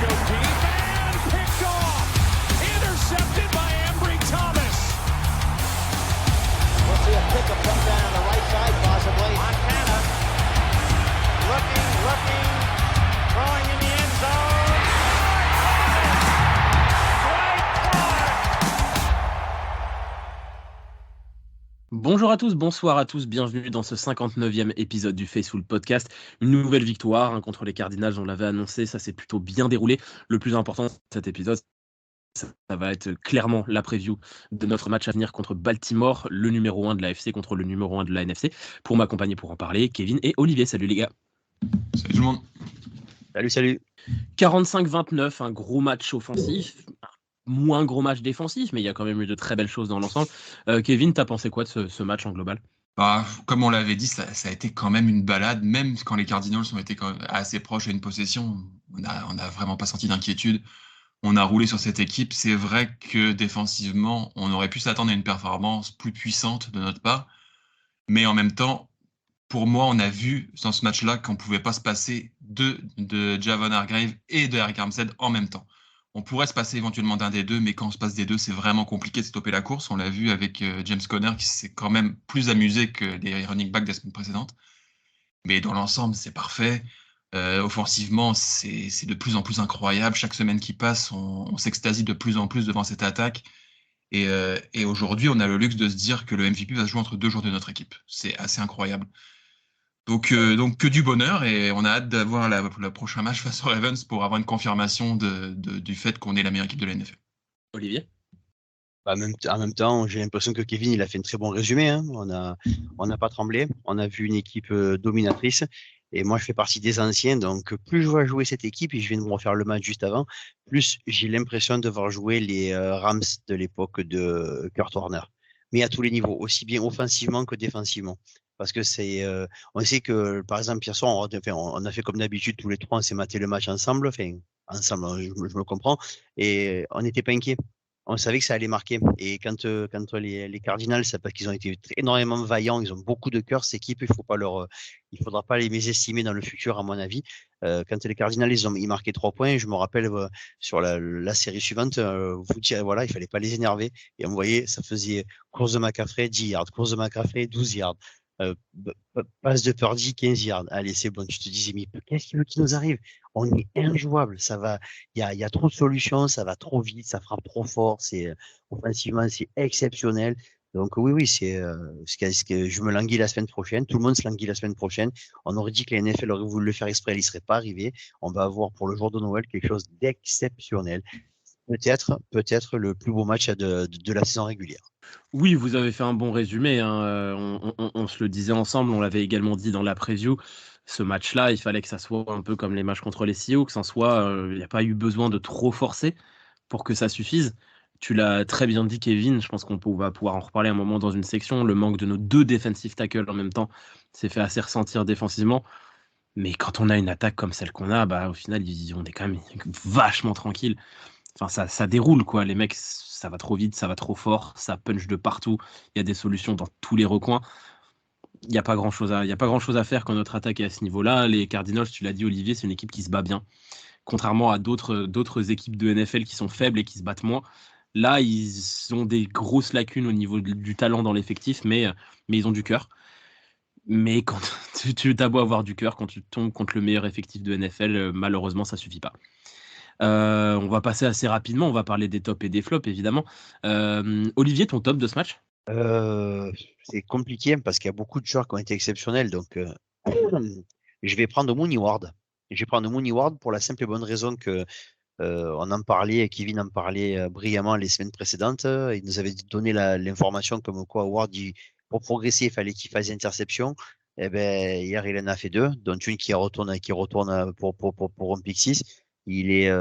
go deep and picked off. Intercepted by Ambry Thomas. We'll see a pickup come down on the right side possibly. Montana looking, throwing in the end zone. Bonjour à tous, bonsoir à tous, bienvenue dans ce 59e épisode du Faceful Podcast. Une nouvelle victoire contre les Cardinals, on l'avait annoncé, ça s'est plutôt bien déroulé. Le plus important de cet épisode, ça va être clairement la preview de notre match à venir contre Baltimore, le numéro 1 de la AFC contre le numéro 1 de la NFC. Pour m'accompagner pour en parler, Kevin et Olivier. Salut les gars. Salut tout le monde. Salut. 45-29, un gros match offensif. Moins gros match défensif, mais il y a quand même eu de très belles choses dans l'ensemble. Kevin, t'as pensé quoi de ce match en global ? Comme on l'avait dit, ça a été quand même une balade, même quand les Cardinals ont été quand même assez proches à une possession. On n'a vraiment pas senti d'inquiétude. On a roulé sur cette équipe. C'est vrai que défensivement, on aurait pu s'attendre à une performance plus puissante de notre part. Mais en même temps, pour moi, on a vu dans ce match-là qu'on ne pouvait pas se passer de Javon Hargrave et de Arik Armstead en même temps. On pourrait se passer éventuellement d'un des deux, mais quand on se passe des deux, c'est vraiment compliqué de stopper la course. On l'a vu avec James Conner, qui s'est quand même plus amusé que les running backs des semaines précédentes. Mais dans l'ensemble, c'est parfait. Offensivement, c'est de plus en plus incroyable. Chaque semaine qui passe, on s'extasie de plus en plus devant cette attaque. Et aujourd'hui, on a le luxe de se dire que le MVP va se jouer entre deux joueurs de notre équipe. C'est assez incroyable. Donc que du bonheur, et on a hâte d'avoir le prochain match face aux Ravens pour avoir une confirmation du fait qu'on est la meilleure équipe de la NFL. Olivier ? En même temps, j'ai l'impression que Kevin il a fait un très bon résumé. Hein. On n'a pas tremblé. On a vu une équipe dominatrice. Et moi, je fais partie des anciens. Donc, plus je vois jouer cette équipe, et je viens de me refaire le match juste avant, plus j'ai l'impression de voir jouer les Rams de l'époque de Kurt Warner. Mais à tous les niveaux, aussi bien offensivement que défensivement. Parce que on sait que, par exemple, hier soir, on a fait comme d'habitude, tous les trois, on s'est maté le match ensemble, je me comprends, et on n'était pas inquiets. On savait que ça allait marquer. Et quand les Cardinals, c'est parce qu'ils ont été énormément vaillants, ils ont beaucoup de cœur, cette équipe, il faudra pas les mésestimer dans le futur, à mon avis. Quand les Cardinals, ils marquaient 3 points, je me rappelle sur la série suivante, il fallait pas les énerver. Et on voyait, ça faisait course de McCaffrey, 10 yards, course de McCaffrey, 12 yards. Passe de Purdy, 15 yards. Allez, c'est bon. Tu te disais, mais qu'est-ce qui nous arrive? On est injouable. Ça va, il y a trop de solutions, ça va trop vite, ça frappe trop fort. Offensivement, c'est exceptionnel. Donc oui, c'est ce que je me languis la semaine prochaine. Tout le monde se languit la semaine prochaine. On aurait dit que la NFL aurait voulu le faire exprès, elle n'y serait pas arrivée. On va avoir pour le jour de Noël quelque chose d'exceptionnel. Peut-être le plus beau match de la saison régulière. Oui, vous avez fait un bon résumé. Hein. On se le disait ensemble, on l'avait également dit dans la preview. Ce match-là, il fallait que ça soit un peu comme les matchs contre les Seahawks, il n'y a pas eu besoin de trop forcer pour que ça suffise. Tu l'as très bien dit, Kevin. Je pense qu'on va pouvoir en reparler un moment dans une section. Le manque de nos 2 defensive tackles en même temps s'est fait assez ressentir défensivement. Mais quand on a une attaque comme celle qu'on a, au final, on est quand même vachement tranquille. Enfin, ça déroule, quoi. Les mecs, ça va trop vite, ça va trop fort, ça punch de partout. Il y a des solutions dans tous les recoins. Il n'y a pas grand-chose à faire quand notre attaque est à ce niveau-là. Les Cardinals, tu l'as dit, Olivier, c'est une équipe qui se bat bien. Contrairement à d'autres équipes de NFL qui sont faibles et qui se battent moins. Là, ils ont des grosses lacunes au niveau du talent dans l'effectif, mais ils ont du cœur. Mais quand tu as beau avoir du cœur, quand tu tombes contre le meilleur effectif de NFL, malheureusement, ça suffit pas. On va passer assez rapidement, on va parler des tops et des flops, évidemment. Olivier, ton top de ce match ? C'est compliqué parce qu'il y a beaucoup de joueurs qui ont été exceptionnels. Donc, je vais prendre Mooney Ward. Je vais prendre Mooney Ward pour la simple et bonne raison que on en parlait, Kevin en parlait brillamment les semaines précédentes. Il nous avait donné l'information comme quoi Ward, pour progresser, il fallait qu'il fasse des interceptions. Eh ben, hier, il en a fait 2, dont une qui retourne pour un pick 6. Il est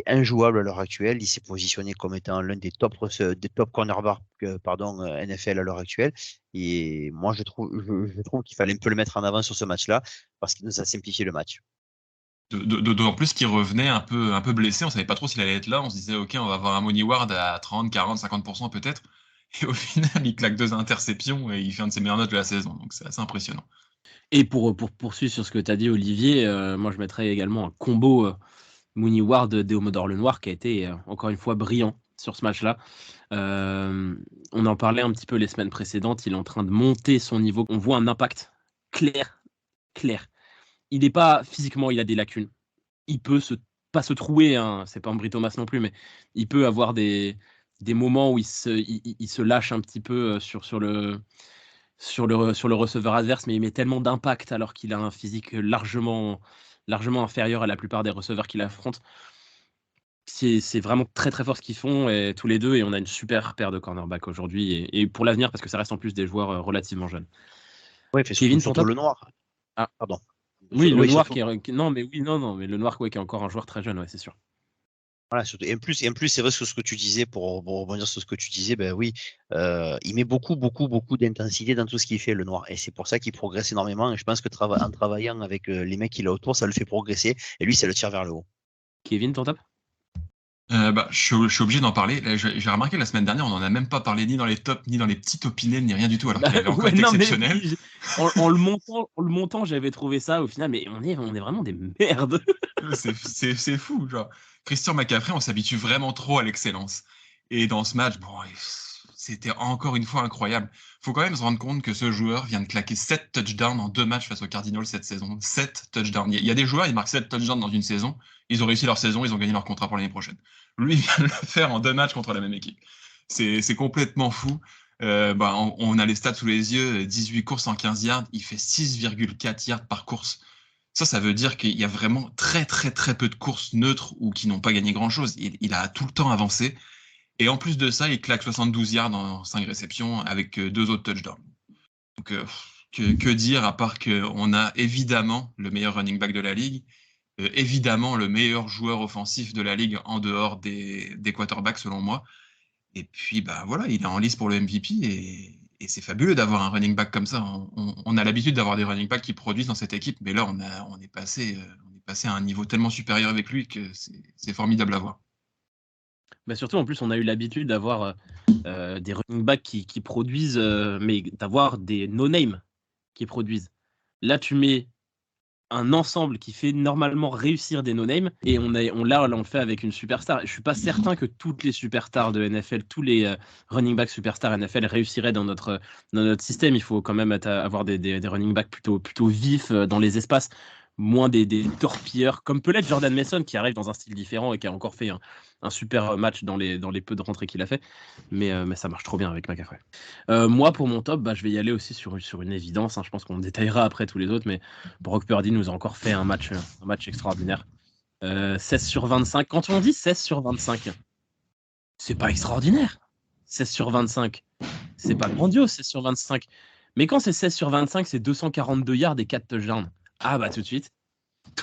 injouable à l'heure actuelle. Il s'est positionné comme étant l'un des top cornerbacks NFL à l'heure actuelle. Et moi, je trouve qu'il fallait un peu le mettre en avant sur ce match-là parce qu'il nous a simplifié le match. D'autant plus qu'il revenait un peu blessé. On savait pas trop s'il allait être là. On se disait, OK, on va avoir un Mooney Ward à 30, 40, 50% peut-être. Et au final, il claque 2 interceptions et il fait un de ses meilleures notes de la saison. Donc, c'est assez impressionnant. Et pour poursuivre sur ce que tu as dit, Olivier, moi, je mettrais également un combo Mooney Ward, Deomodore Lenoir, qui a été encore une fois brillant sur ce match-là. On en parlait un petit peu les semaines précédentes. Il est en train de monter son niveau. On voit un impact clair. Il n'est pas physiquement, il a des lacunes. Il peut pas se trouer, hein, c'est pas un Brie Thomas non plus, mais il peut avoir des moments où il se lâche un petit peu sur le receveur adverse, mais il met tellement d'impact alors qu'il a un physique largement inférieur à la plupart des receveurs qu'il affronte. C'est vraiment très très fort ce qu'ils font et tous les deux, et on a une super paire de cornerbacks aujourd'hui et pour l'avenir parce que ça reste en plus des joueurs relativement jeunes. Ouais, Kevin, surtout le noir. Ah pardon. Oui, le noir surtout... qui est non mais le noir qui est encore un joueur très jeune, ouais, c'est sûr. Voilà, surtout. Et en plus, c'est vrai sur ce que tu disais, pour rebondir sur ce que tu disais, ben oui, il met beaucoup d'intensité dans tout ce qu'il fait, le noir. Et c'est pour ça qu'il progresse énormément. Et je pense que en travaillant avec les mecs qu'il a autour, ça le fait progresser. Et lui, ça le tire vers le haut. Kevin, ton top? Je suis obligé d'en parler. J'ai remarqué la semaine dernière, on n'en a même pas parlé ni dans les tops, ni dans les petits opinels, ni rien du tout, alors qu'il avait encore été exceptionnel. En le montant, j'avais trouvé ça au final, mais on est vraiment des merdes. C'est fou, genre. Christian McCaffrey, on s'habitue vraiment trop à l'excellence. Et dans ce match, c'était encore une fois incroyable. Il faut quand même se rendre compte que ce joueur vient de claquer 7 touchdowns en 2 matchs face aux Cardinals cette saison. 7 touchdowns. Il y a des joueurs, ils marquent 7 touchdowns dans une saison, ils ont réussi leur saison, ils ont gagné leur contrat pour l'année prochaine. Lui, il vient de le faire en 2 matchs contre la même équipe. C'est complètement fou. On a les stats sous les yeux, 18 courses en 15 yards, il fait 6,4 yards par course. Ça veut dire qu'il y a vraiment très très très peu de courses neutres ou qui n'ont pas gagné grand-chose. Il a tout le temps avancé. Et en plus de ça, il claque 72 yards en 5 réceptions avec 2 autres touchdowns. Donc, que dire à part qu'on a évidemment le meilleur running back de la ligue, évidemment le meilleur joueur offensif de la ligue en dehors des quarterbacks selon moi. Et puis, voilà, il est en lice pour le MVP et c'est fabuleux d'avoir un running back comme ça. On a l'habitude d'avoir des running backs qui produisent dans cette équipe, mais là, on est passé à un niveau tellement supérieur avec lui que c'est formidable à voir. Surtout, en plus, on a eu l'habitude d'avoir des running backs qui produisent, mais d'avoir des no-name qui produisent. Là, tu mets un ensemble qui fait normalement réussir des no-name et on le fait avec une superstar. Je suis pas certain que toutes les superstars de NFL, tous les running backs superstars NFL réussiraient dans notre système. Il faut quand même avoir des running backs plutôt vifs dans les espaces, moins des torpilleurs, comme peut l'être Jordan Mason qui arrive dans un style différent et qui a encore fait un super match dans les peu de rentrées qu'il a fait, mais ça marche trop bien avec McCaffrey. Moi, pour mon top, je vais y aller aussi sur une évidence, hein. Je pense qu'on détaillera après tous les autres, mais Brock Purdy nous a encore fait un match extraordinaire. 16 sur 25. Quand on dit 16 sur 25, c'est pas extraordinaire. 16 sur 25, c'est pas grandiose, 16 sur 25. Mais quand c'est 16 sur 25, c'est 242 yards et 4 touchdowns. Ah tout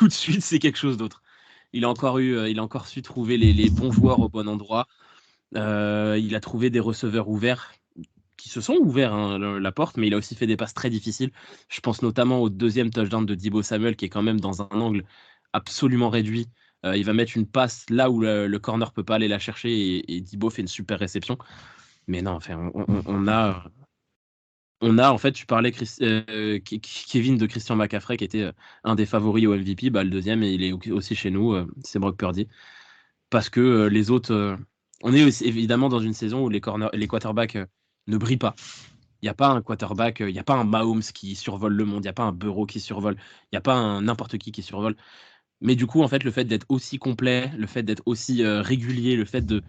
de suite, c'est quelque chose d'autre. Il a encore su trouver les bons joueurs au bon endroit. Il a trouvé des receveurs ouverts qui se sont ouverts la porte, mais il a aussi fait des passes très difficiles. Je pense notamment au 2e touchdown de Deebo Samuel qui est quand même dans un angle absolument réduit. Il va mettre une passe là où le corner peut pas aller la chercher et Deebo fait une super réception. Mais non, enfin, on a en fait, tu parlais Kevin de Christian McCaffrey qui était un des favoris au MVP, le deuxième et il est aussi chez nous, c'est Brock Purdy, parce que les autres, on est aussi, évidemment dans une saison où les quarterbacks ne brillent pas. Il n'y a pas un quarterback, il n'y a pas un Mahomes qui survole le monde, il n'y a pas un Burrow qui survole, il n'y a pas un n'importe qui survole. Mais du coup, en fait, le fait d'être aussi complet, le fait d'être aussi régulier, le fait de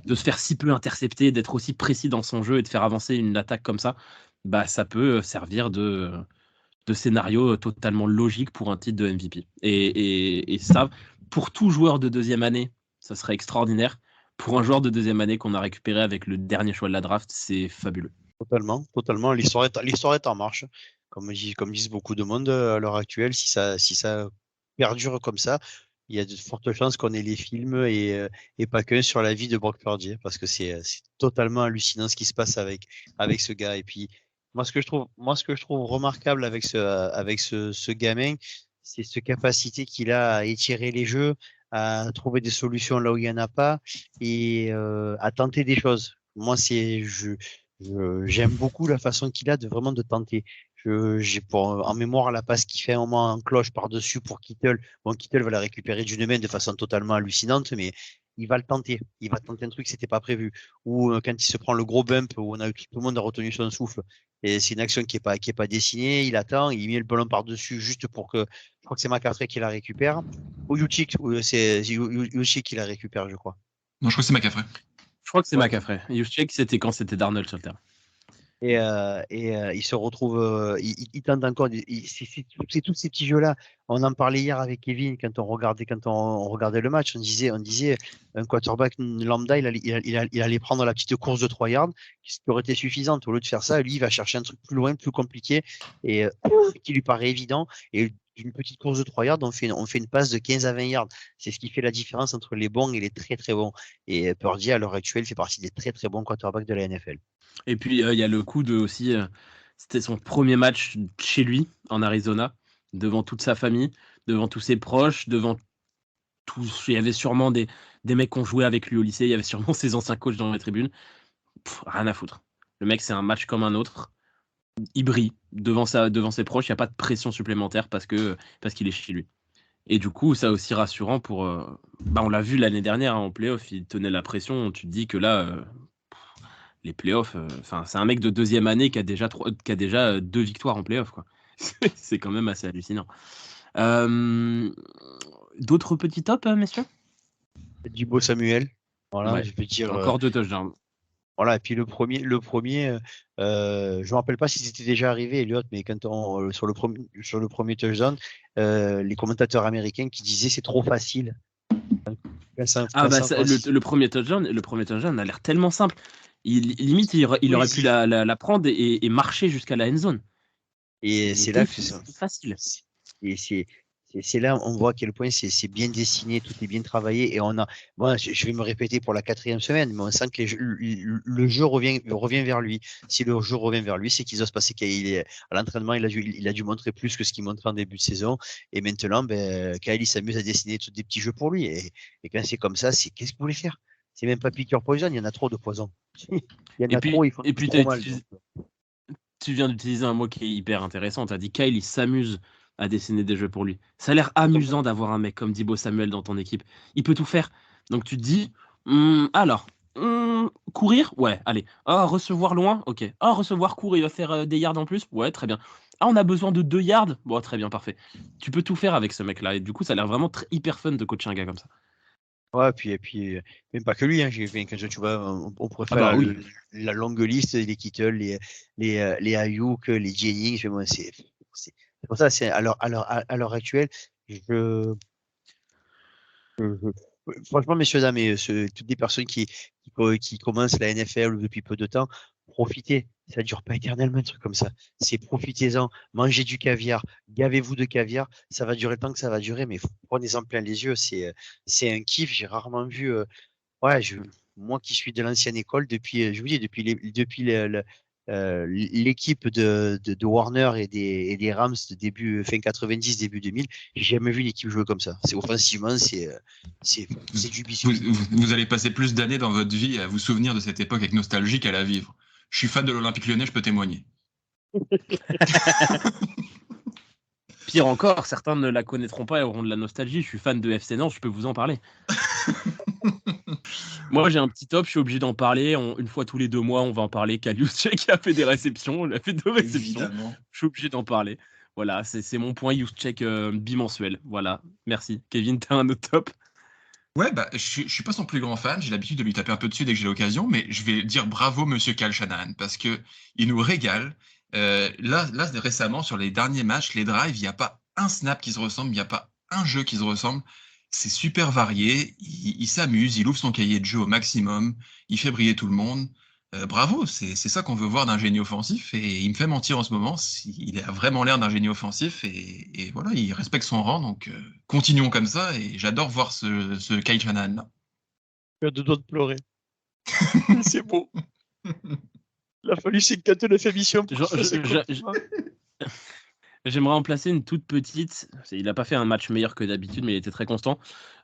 se faire si peu intercepter, d'être aussi précis dans son jeu et de faire avancer une attaque comme ça, ça peut servir de scénario totalement logique pour un titre de MVP. Et ça, pour tout joueur de deuxième année, ça serait extraordinaire. Pour un joueur de deuxième année qu'on a récupéré avec le dernier choix de la draft, c'est fabuleux. Totalement. L'histoire est en marche. Comme disent beaucoup de monde à l'heure actuelle, si ça perdure comme ça, il y a de fortes chances qu'on ait les films et pas qu'un sur la vie de Brock Purdy, parce que c'est totalement hallucinant ce qui se passe avec ce gars. Et puis moi ce que je trouve remarquable avec ce gamin, c'est cette capacité qu'il a à étirer les jeux, à trouver des solutions là où il y en a pas et à tenter des choses. Moi j'aime beaucoup la façon qu'il a de tenter. J'ai en mémoire la passe qui fait un moment en cloche par-dessus pour Kittel. Bon, Kittel va la récupérer d'une main de façon totalement hallucinante, mais il va le tenter. Il va tenter un truc, c'était pas prévu. Ou quand il se prend le gros bump où tout le monde a retenu son souffle. Et c'est une action qui est pas dessinée. Il attend, il met le ballon par-dessus juste pour que, je crois que c'est McCaffrey qui la récupère. Ou Juszczyk, c'est Juszczyk qui la récupère, je crois. Non, je crois que c'est McCaffrey. Je crois que c'est Ouais. McCaffrey. Juszczyk, c'était quand c'était Darnold sur le terrain. Et il se retrouve, il tente encore. C'est tous ces petits jeux-là. On en parlait hier avec Kevin quand on regardait le match. On disait un quarterback lambda, il allait prendre la petite course de 3 yards, qui aurait été suffisante. Au lieu de faire ça, lui, il va chercher un truc plus loin, plus compliqué, et qui lui paraît évident. Et d'une petite course de 3 yards, on fait une passe de 15 à 20 yards. C'est ce qui fait la différence entre les bons et les très très bons. Et Purdy, à l'heure actuelle, fait partie des très très bons quarterbacks de la NFL. Et puis, il y a le coup de aussi, c'était son premier match chez lui, en Arizona, devant toute sa famille, devant tous ses proches, devant tous. Il y avait sûrement des mecs qui ont joué avec lui au lycée, il y avait sûrement ses anciens coachs dans les tribunes. Rien à foutre. Le mec, c'est un match comme un autre. Il brille devant ses proches, il n'y a pas de pression supplémentaire parce qu'il est chez lui. Et du coup, ça aussi rassurant pour. On l'a vu l'année dernière en playoff, il tenait la pression. Tu te dis que là. Les playoffs, c'est un mec de deuxième année qui a déjà 2 victoires en playoffs, quoi. C'est quand même assez hallucinant. D'autres petits tops, messieurs? Deebo Samuel, voilà, Ouais, je vais dire. encore 2 touchdowns. Voilà, et puis le premier, je me rappelle pas si c'était déjà arrivé, Elliot, mais quand sur le premier touchdown, les commentateurs américains qui disaient c'est trop facile. Le premier touchdown a l'air tellement simple. Limite, il aurait pu la prendre et marcher jusqu'à la end zone. Et c'est là que c'est facile. Et c'est là on voit à quel point c'est bien dessiné, tout est bien travaillé. Et je vais me répéter pour la 4e semaine, mais on sent que le jeu revient vers lui. Si le jeu revient vers lui, c'est qu'il doit se passer à l'entraînement, il a dû montrer plus que ce qu'il montrait en début de saison. Et maintenant, Kyle, il s'amuse à dessiner tous des petits jeux pour lui. Et quand c'est comme ça, qu'est-ce que vous voulez faire? C'est même pas piqueur poison, il y en a trop de poison. Il y en a trop, il faut trop mal. Tu viens d'utiliser un mot qui est hyper intéressant. Tu as dit Kyle, il s'amuse à dessiner des jeux pour lui. Ça a l'air amusant d'avoir un mec comme Deebo Samuel dans ton équipe. Il peut tout faire. Donc tu te dis, courir? Ouais, allez. Recevoir loin? Ok. Recevoir court, il va faire des yards en plus? Ouais, très bien. On a besoin de 2 yards? Bon, très bien, parfait. Tu peux tout faire avec ce mec-là. Et du coup, ça a l'air vraiment hyper fun de coacher un gars comme ça. Ouais, puis même pas que lui, hein. Quand tu vois, on pourrait faire la longue liste, les Kittle, les Ayuk, les Jennings. C'est pour ça, c'est à l'heure actuelle, franchement, messieurs, dames, toutes les personnes qui commencent la NFL depuis peu de temps, profitez. Ça dure pas éternellement, un truc comme ça. Profitez-en, mangez du caviar, gavez-vous de caviar. Ça va durer le temps que ça va durer, mais prenez-en plein les yeux. C'est un kiff. J'ai rarement vu. Moi qui suis de l'ancienne école, depuis l'équipe de Warner et des Rams de fin 90, début 2000, j'ai jamais vu une équipe jouer comme ça. C'est offensivement, c'est du biscuit. Vous allez passer plus d'années dans votre vie à vous souvenir de cette époque avec nostalgie qu'à la vivre. Je suis fan de l'Olympique Lyonnais, je peux témoigner. Pire encore, certains ne la connaîtront pas et auront de la nostalgie. Je suis fan de FC Nantes, je peux vous en parler. Moi, j'ai un petit top, je suis obligé d'en parler. Une fois tous les 2 mois, on va en parler. Kyle Juszczyk a fait des réceptions. Il a fait 2 réceptions. Évidemment. Je suis obligé d'en parler. Voilà, c'est mon point Juszczyk bimensuel. Voilà, merci. Kevin, t'as un autre top? Ouais, je suis pas son plus grand fan. J'ai l'habitude de lui taper un peu dessus dès que j'ai l'occasion, mais je vais dire bravo, monsieur Kyle Shanahan, parce que il nous régale. Là, récemment, sur les derniers matchs, les drives, il n'y a pas un snap qui se ressemble, il n'y a pas un jeu qui se ressemble. C'est super varié, il s'amuse, il ouvre son cahier de jeu au maximum, il fait briller tout le monde. Bravo, c'est ça qu'on veut voir d'un génie offensif, et il me fait mentir en ce moment. Il a vraiment l'air d'un génie offensif, et voilà, il respecte son rang, donc continuons comme ça, et j'adore voir ce Kyle Shanahan-là. Tu as 2 doigts de pleurer. C'est beau. Il a fallu 59 émissions pour J'aimerais en placer une toute petite. Il n'a pas fait un match meilleur que d'habitude, mais il était très constant.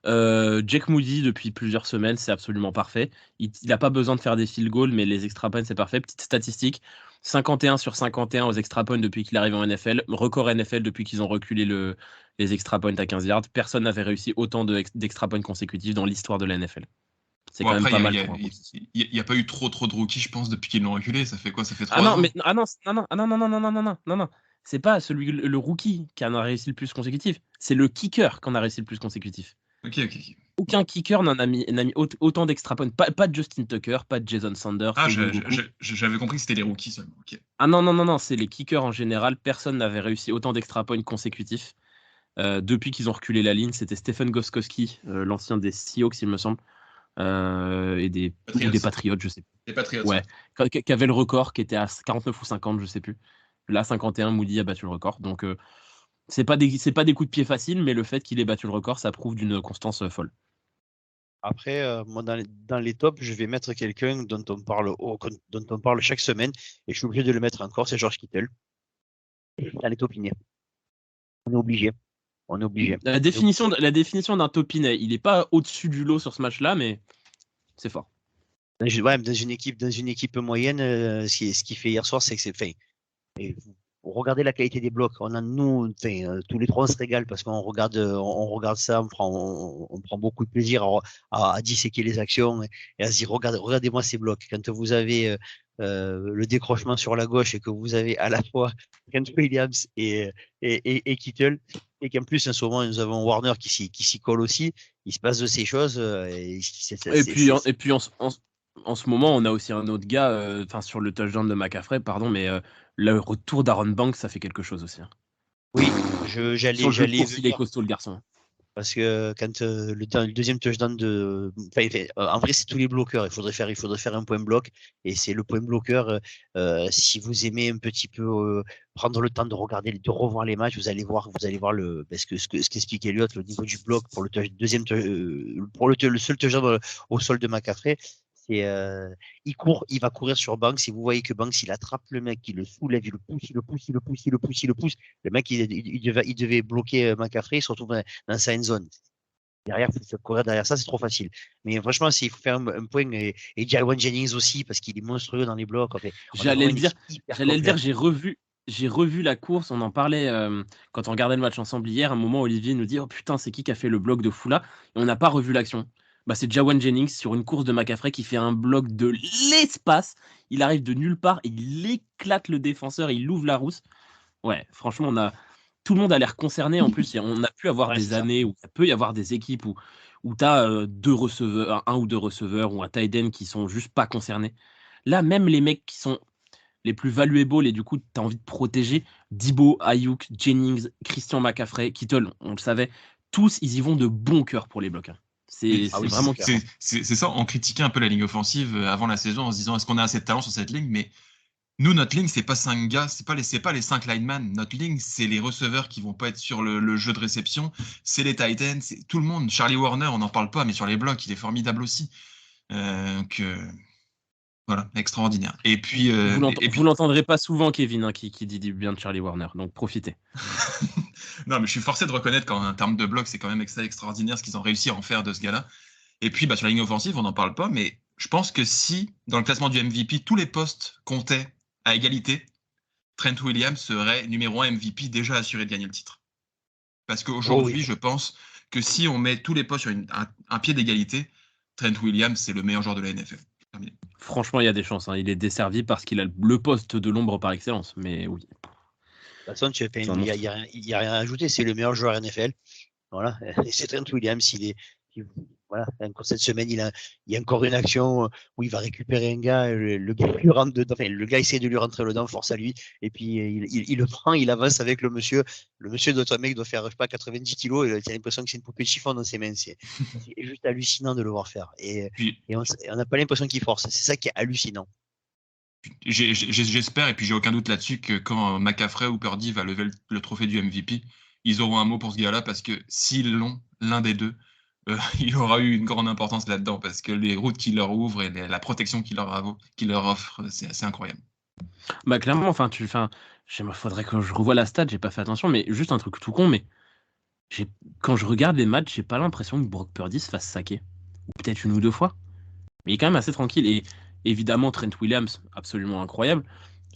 Jake Moody, depuis plusieurs semaines, c'est absolument parfait. Il n'a pas besoin de faire des field goals, mais les extra points, c'est parfait. Petite statistique, 51 sur 51 aux extra points depuis qu'il arrive en NFL. Record NFL depuis qu'ils ont reculé les extra points à 15 yards. Personne n'avait réussi autant d'extra points consécutifs dans l'histoire de la NFL. C'est Bon, quand même après, pas il mal n'y pour un rookie. a pas eu trop de rookies, je pense, depuis qu'ils l'ont reculé. Ça fait quoi? Ça fait 3 Ah non, ans? mais ah non, non. C'est pas celui le rookie qui en a réussi le plus consécutif. C'est le kicker qui en a réussi le plus consécutif. Ok. Aucun kicker n'a mis autant d'extra points. Pas de Justin Tucker, pas de Jason Sanders. Ah, Kevin Goku. j'avais compris que c'était les rookies seulement. Ok. Ah non, c'est les kickers en général. Personne n'avait réussi autant d'extra points consécutifs. Depuis qu'ils ont reculé la ligne, c'était Stephen Gostkowski, l'ancien des Seahawks, il me semble, et des Patriots, je sais plus. Les Patriots. Ouais, qui avait le record, qui était à 49 ou 50, je sais plus. Là, 51, Moody a battu le record. Donc, c'est pas des coups de pied faciles, mais le fait qu'il ait battu le record, ça prouve d'une constance folle. Après, moi, dans les tops, je vais mettre quelqu'un dont on parle chaque semaine, et je suis obligé de le mettre encore, c'est George Kittle. Dans les topinées. On est obligé. La définition d'un topinet, il n'est pas au-dessus du lot sur ce match-là, mais c'est fort. Dans une équipe moyenne, ce qu'il fait hier soir, c'est que c'est fait. Et vous regardez la qualité des blocs. Tous les trois, on se régale parce qu'on regarde ça, on prend beaucoup de plaisir à disséquer les actions et à se dire regardez-moi ces blocs. Quand vous avez le décrochement sur la gauche et que vous avez à la fois Trent Williams et Kittle, et qu'en plus en ce moment nous avons Warner qui s'y colle aussi, il se passe de ces choses. Et puis en ce moment, on a aussi un autre gars, sur le touchdown de McCaffrey, mais le retour d'Aaron Banks, ça fait quelque chose aussi. Hein. Oui, j'allais. Il est costaud le garçon. Parce que quand le deuxième touchdown en vrai c'est tous les bloqueurs. Il faudrait faire un point bloc et c'est le point bloqueur. Si vous aimez un petit peu prendre le temps de regarder, de revoir les matchs, vous allez voir ce qu'explique Elliot, le niveau du bloc pour le seul touchdown au sol de McCaffrey. Il va courir sur Banks. Si vous voyez que Banks il attrape le mec, il le soulève, il le pousse. Le mec il devait bloquer McCaffrey, il se retrouve dans sa end zone. Derrière, il faut courir derrière ça, c'est trop facile. Mais franchement, il faut faire un point et Jawan Jennings aussi parce qu'il est monstrueux dans les blocs. En fait, j'allais le dire, j'ai revu la course, on en parlait quand on regardait le match ensemble hier. À un moment, Olivier nous dit oh putain, c'est qui a fait le bloc de Foula et on n'a pas revu l'action. C'est Jawan Jennings sur une course de McCaffrey qui fait un bloc de l'espace. Il arrive de nulle part et il éclate le défenseur, il ouvre la rousse. Ouais, franchement, tout le monde a l'air concerné. En plus, on a pu avoir des années où ça peut y avoir des équipes où tu as un ou deux receveurs ou un tight end qui sont juste pas concernés. Là, même les mecs qui sont les plus valuables et du coup, tu as envie de protéger Debo, Ayuk, Jennings, Christian McCaffrey, Kittle, on le savait. Tous, ils y vont de bon cœur pour les blocs. C'est vraiment clair. C'est ça, on critiquait un peu la ligne offensive avant la saison en se disant est-ce qu'on a assez de talent sur cette ligne, mais nous, notre ligne, c'est pas 5 gars, c'est pas les 5 linemen. Notre ligne, c'est les receveurs qui vont pas être sur le jeu de réception, c'est les tight ends, c'est tout le monde. Charlie Warner, on n'en parle pas, mais sur les blocs, il est formidable aussi. Voilà, extraordinaire. Et puis, vous l'entendrez pas souvent, Kevin, qui dit du bien de Charlie Warner, donc profitez. Non, mais je suis forcé de reconnaître qu'en termes de bloc, c'est quand même extraordinaire ce qu'ils ont réussi à en faire de ce gars-là. Et puis, sur la ligne offensive, on n'en parle pas, mais je pense que si, dans le classement du MVP, tous les postes comptaient à égalité, Trent Williams serait numéro 1 MVP déjà assuré de gagner le titre. Parce qu'aujourd'hui, je pense que si on met tous les postes sur un pied d'égalité, Trent Williams, c'est le meilleur joueur de la NFL. Terminé. Franchement, il y a des chances. Il est desservi parce qu'il a le poste de l'ombre par excellence. Mais oui. De toute façon, il n'y a rien à ajouter. C'est le meilleur joueur NFL. Voilà. Et c'est Trent Williams. Voilà. Cette semaine, il y a encore une action où il va récupérer un gars. Le gars lui rentre dedans. Enfin, le gars essaie de lui rentrer dedans, force à lui. Et puis, il le prend, il avance avec le monsieur. Le monsieur d'autre mec doit faire, 90 kilos. Et il a l'impression que c'est une poupée de chiffon dans ses mains. C'est juste hallucinant de le voir faire. Et on n'a pas l'impression qu'il force. C'est ça qui est hallucinant. J'espère, et puis j'ai aucun doute là-dessus, que quand McCaffrey ou Purdy va lever le trophée du MVP, ils auront un mot pour ce gars-là, parce que s'ils l'ont, l'un des deux, il aura eu une grande importance là-dedans, parce que les routes qu'il leur ouvre et la protection qu'il leur offre, c'est assez incroyable. Clairement, il faudrait que je revoie la stat, j'ai pas fait attention, mais juste un truc tout con, mais quand je regarde les matchs, j'ai pas l'impression que Brock Purdy se fasse saquer. Ou peut-être une ou deux fois. Mais il est quand même assez tranquille. Et évidemment, Trent Williams, absolument incroyable.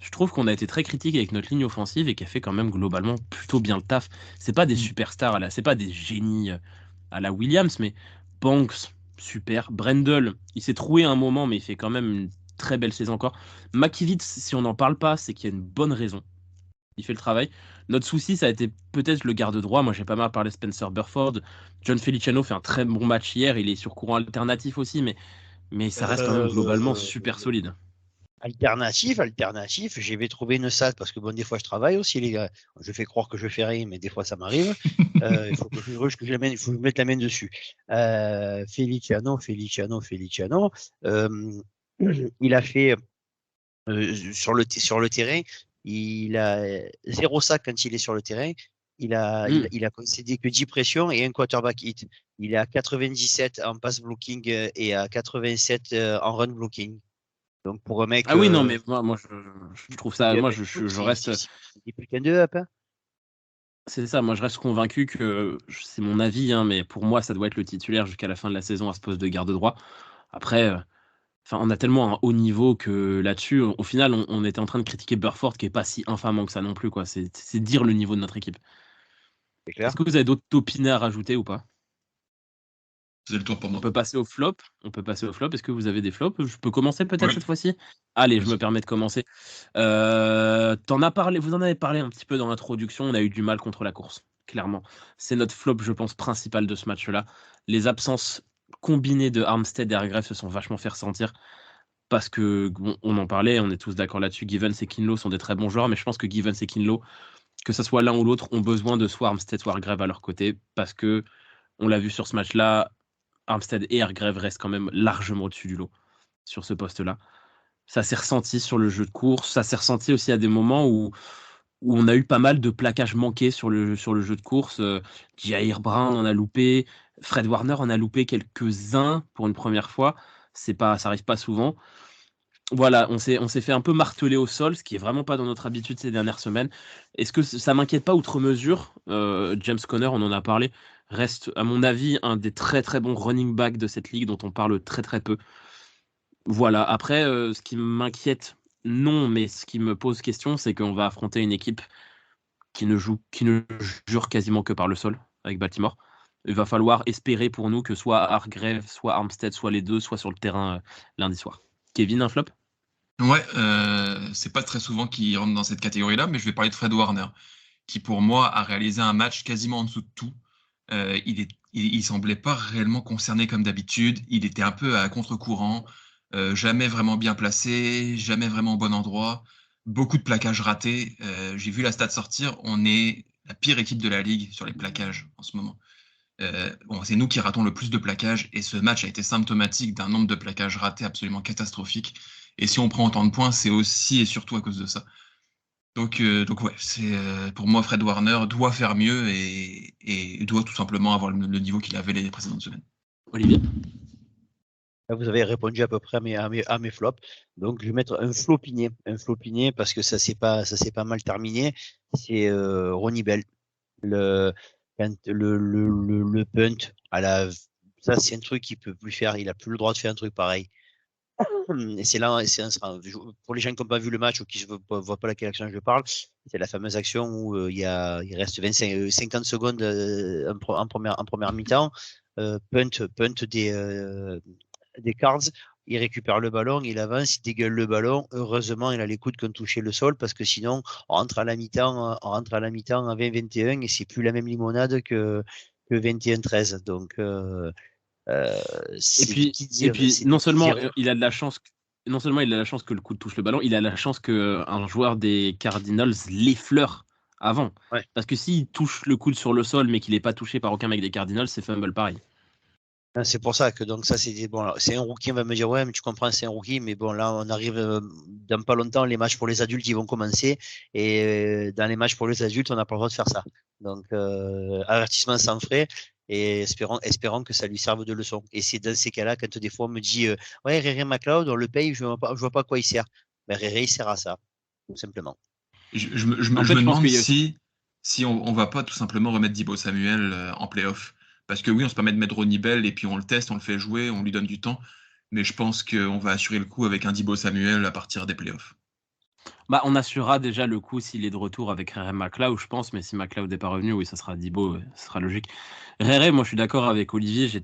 Je trouve qu'on a été très critique avec notre ligne offensive et qu'elle fait quand même globalement plutôt bien le taf. C'est pas des superstars, c'est pas des génies à la Williams, mais Banks, super. Brendel, il s'est troué un moment, mais il fait quand même une très belle saison encore. McKivitz, si on n'en parle pas, c'est qu'il y a une bonne raison. Il fait le travail. Notre souci, ça a été peut-être le garde droit. Moi, j'ai pas mal parlé Spencer Burford. John Feliciano fait un très bon match hier. Il est sur courant alternatif aussi, mais ça reste quand même globalement super solide. Alternatif, je vais trouver une salle parce que bon, des fois je travaille aussi, les gars. Je fais croire que je fais rien, mais des fois ça m'arrive. Il faut que je mette la main dessus. Feliciano. Il a fait sur le terrain, il a 0 sac quand il est sur le terrain. Il a concédé que 10 pressions et un quarterback hit. Il est à 97 en pass blocking et à 87 en run blocking. Donc pour un mec. Ah oui, non, mais moi je trouve ça. Moi, je reste. C'est plus qu'un 2 up. Hein. C'est ça, moi je reste convaincu que c'est mon avis, hein, mais pour moi, ça doit être le titulaire jusqu'à la fin de la saison à ce poste de garde droit. Après, on a tellement un haut niveau que là-dessus, au final, on était en train de critiquer Burford qui est pas si infamant que ça non plus, quoi. C'est dire le niveau de notre équipe. C'est clair. Est-ce que vous avez d'autres topinets à rajouter ou pas? C'est le tour pour moi. On peut passer au flop. Est-ce que vous avez des flops? Je peux commencer peut-être Ouais. cette fois-ci? Allez, je Vas-y. me permets de commencer. Vous en avez parlé un petit peu dans l'introduction. On a eu du mal contre la course, clairement. C'est notre flop, je pense, principal de ce match-là. Les absences combinées de Armstead et Hargrave se sont vachement fait ressentir. Parce que, bon, on en parlait, on est tous d'accord là-dessus. Givens et Kinlaw sont des très bons joueurs, mais je pense que Givens et Kinlaw, que ce soit l'un ou l'autre, ont besoin de soit Armstead, soit Hargrave à leur côté. Parce que, on l'a vu sur ce match-là, Armstead et Hargrave restent quand même largement au-dessus du lot sur ce poste-là. Ça s'est ressenti sur le jeu de course, ça s'est ressenti aussi à des moments où on a eu pas mal de plaquages manqués sur le jeu de course. Jair Brown en a loupé, Fred Warner en a loupé quelques-uns pour une première fois. Ça arrive pas souvent. Voilà, on s'est fait un peu marteler au sol, ce qui est vraiment pas dans notre habitude ces dernières semaines. Est-ce que ça m'inquiète pas outre mesure? James Conner, on en a parlé, reste à mon avis un des très très bons running backs de cette ligue dont on parle très très peu. Voilà, après, ce qui m'inquiète, non, mais ce qui me pose question, c'est qu'on va affronter une équipe qui ne jure quasiment que par le sol avec Baltimore. Il va falloir espérer pour nous que soit Hargrave, soit Armstead, soit les deux, soient sur le terrain lundi soir. Kevin, un flop? Ouais, c'est pas très souvent qu'il rentre dans cette catégorie-là, mais je vais parler de Fred Warner, qui pour moi a réalisé un match quasiment en dessous de tout. Il semblait pas réellement concerné comme d'habitude. Il était un peu à contre-courant, jamais vraiment bien placé, jamais vraiment au bon endroit. Beaucoup de plaquages ratés. J'ai vu la stat sortir. On est la pire équipe de la ligue sur les plaquages en ce moment. C'est nous qui ratons le plus de plaquages et ce match a été symptomatique d'un nombre de plaquages ratés absolument catastrophique. Et si on prend autant de points, c'est aussi et surtout à cause de ça. Donc ouais, pour moi, Fred Warner doit faire mieux et doit tout simplement avoir le niveau qu'il avait les précédentes semaines. Olivier? Vous avez répondu à peu près à mes flops. Donc, je vais mettre un flopiné parce que ça s'est pas mal terminé. C'est Ronnie Bell. Le punt ça, c'est un truc qu'il peut plus faire. Il a plus le droit de faire un truc pareil. Et c'est là, pour les gens qui n'ont pas vu le match ou qui ne voient pas laquelle action je parle, c'est la fameuse action où il reste 50 secondes en première mi-temps. Punt des Cards, il récupère le ballon, il avance, il dégueule le ballon. Heureusement, il a les coudes qui ont touché le sol parce que sinon, on rentre à la mi-temps à 20-21 et c'est plus la même limonade que 21-13. Donc, et puis non seulement il a de la chance que le coup touche le ballon, il a la chance qu'un joueur des Cardinals l'effleure avant. Ouais. Parce que s'il touche le coude sur le sol mais qu'il n'est pas touché par aucun mec des Cardinals, c'est fumble pareil. C'est pour ça que donc ça c'est bon. C'est un rookie, on va me dire ouais mais tu comprends c'est un rookie, mais bon là on arrive dans pas longtemps, les matchs pour les adultes ils vont commencer et dans les matchs pour les adultes on n'a pas le droit de faire ça. Donc avertissement sans frais et espérons que ça lui serve de leçon. Et c'est dans ces cas-là quand des fois on me dit ouais Ray McLeod on le paye, je vois pas à quoi il sert. Mais Ray il sert à ça tout simplement. Je me demande si on va pas tout simplement remettre Deebo Samuel en playoff. Parce que oui, on se permet de mettre Ronnie Bell et puis on le teste, on le fait jouer, on lui donne du temps. Mais je pense qu'on va assurer le coup avec un Deebo Samuel à partir des playoffs. Bah, on assurera déjà le coup s'il est de retour avec Rere McLeod, je pense, mais si McLeod n'est pas revenu, oui, ça sera Dibo, ça sera logique. Rere, moi je suis d'accord avec Olivier, je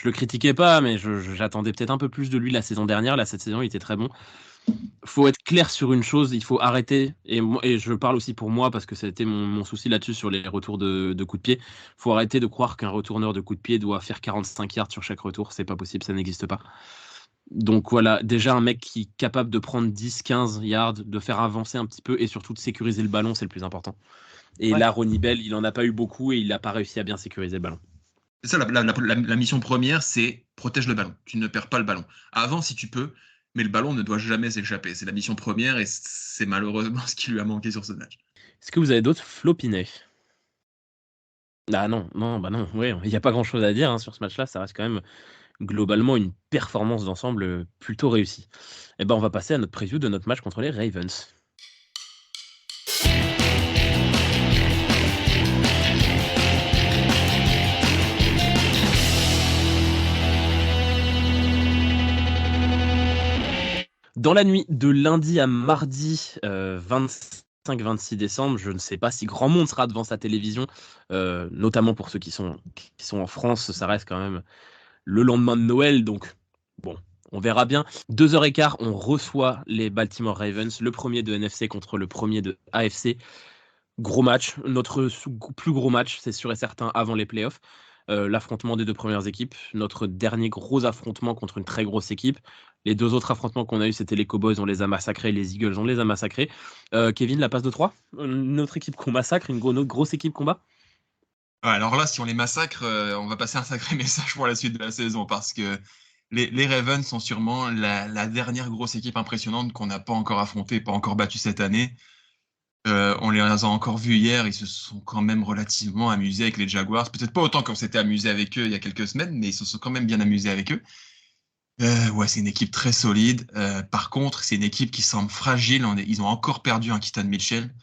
le critiquais pas, mais j'attendais peut-être un peu plus de lui la saison dernière. Là, cette saison, il était très bon. Faut être clair sur une chose, il faut arrêter, et je parle aussi pour moi parce que ça a été mon souci là-dessus sur les retours de coups de pied. Faut arrêter de croire qu'un retourneur de coups de pied doit faire 45 yards sur chaque retour, c'est pas possible, ça n'existe pas. Donc voilà, déjà un mec qui est capable de prendre 10-15 yards, de faire avancer un petit peu et surtout de sécuriser le ballon, c'est le plus important. Et Ouais. là, Ronnie Bell, il en a pas eu beaucoup et il n'a pas réussi à bien sécuriser le ballon. C'est ça, la mission première, c'est protège le ballon. Tu ne perds pas le ballon. Avant, si tu peux, mais le ballon ne doit jamais s'échapper. C'est la mission première et c'est malheureusement ce qui lui a manqué sur ce match. Est-ce que vous avez d'autres flopinets? Ah non, bah non, ouais, il n'y a pas grand-chose à dire sur ce match-là, ça reste quand même globalement une performance d'ensemble plutôt réussie. Et ben on va passer à notre preview de notre match contre les Ravens. Dans la nuit de lundi à mardi 25-26 décembre, je ne sais pas si grand monde sera devant sa télévision, notamment pour ceux qui sont en France, ça reste quand même le lendemain de Noël, donc bon, on verra bien. 2h15, on reçoit les Baltimore Ravens, le premier de NFC contre le premier de AFC. Gros match, notre plus gros match, c'est sûr et certain, avant les playoffs. L'affrontement des deux premières équipes, notre dernier gros affrontement contre une très grosse équipe. Les deux autres affrontements qu'on a eu, c'était les Cowboys, on les a massacrés, les Eagles, on les a massacrés. Kevin, la passe de 3, notre équipe qu'on massacre, notre grosse équipe qu'on bat. Ouais, alors là, si on les massacre, on va passer un sacré message pour la suite de la saison parce que les Ravens sont sûrement la dernière grosse équipe impressionnante qu'on n'a pas encore affrontée, pas encore battue cette année. On les a encore vus hier, ils se sont quand même relativement amusés avec les Jaguars. Peut-être pas autant qu'on s'était amusé avec eux il y a quelques semaines, mais ils se sont quand même bien amusés avec eux. Ouais, c'est une équipe très solide. Par contre, c'est une équipe qui semble fragile. Ils ont encore perdu un Keaton Mitchell.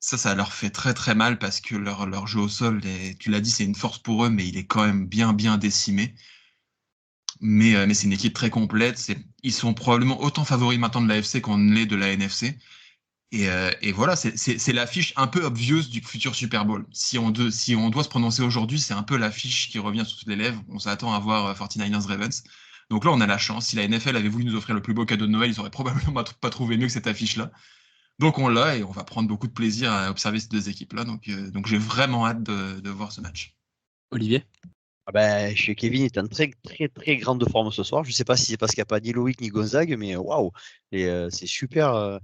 Ça leur fait très très mal parce que leur jeu au sol, tu l'as dit, c'est une force pour eux, mais il est quand même bien décimé. Mais c'est une équipe très complète. Ils sont probablement autant favoris maintenant de l'AFC qu'on ne l'est de la NFC. Et voilà, c'est l'affiche un peu obvious du futur Super Bowl. Si on doit se prononcer aujourd'hui, c'est un peu l'affiche qui revient sur toutes les lèvres. On s'attend à voir 49ers Ravens. Donc là, on a la chance. Si la NFL avait voulu nous offrir le plus beau cadeau de Noël, ils n'auraient probablement pas trouvé mieux que cette affiche-là. Donc on l'a et on va prendre beaucoup de plaisir à observer ces deux équipes-là. Donc j'ai vraiment hâte de voir ce match. Olivier? Kevin est en très très très grande forme ce soir. Je ne sais pas si c'est parce qu'il n'y a pas ni Loïc ni Gonzague, mais waouh, c'est super.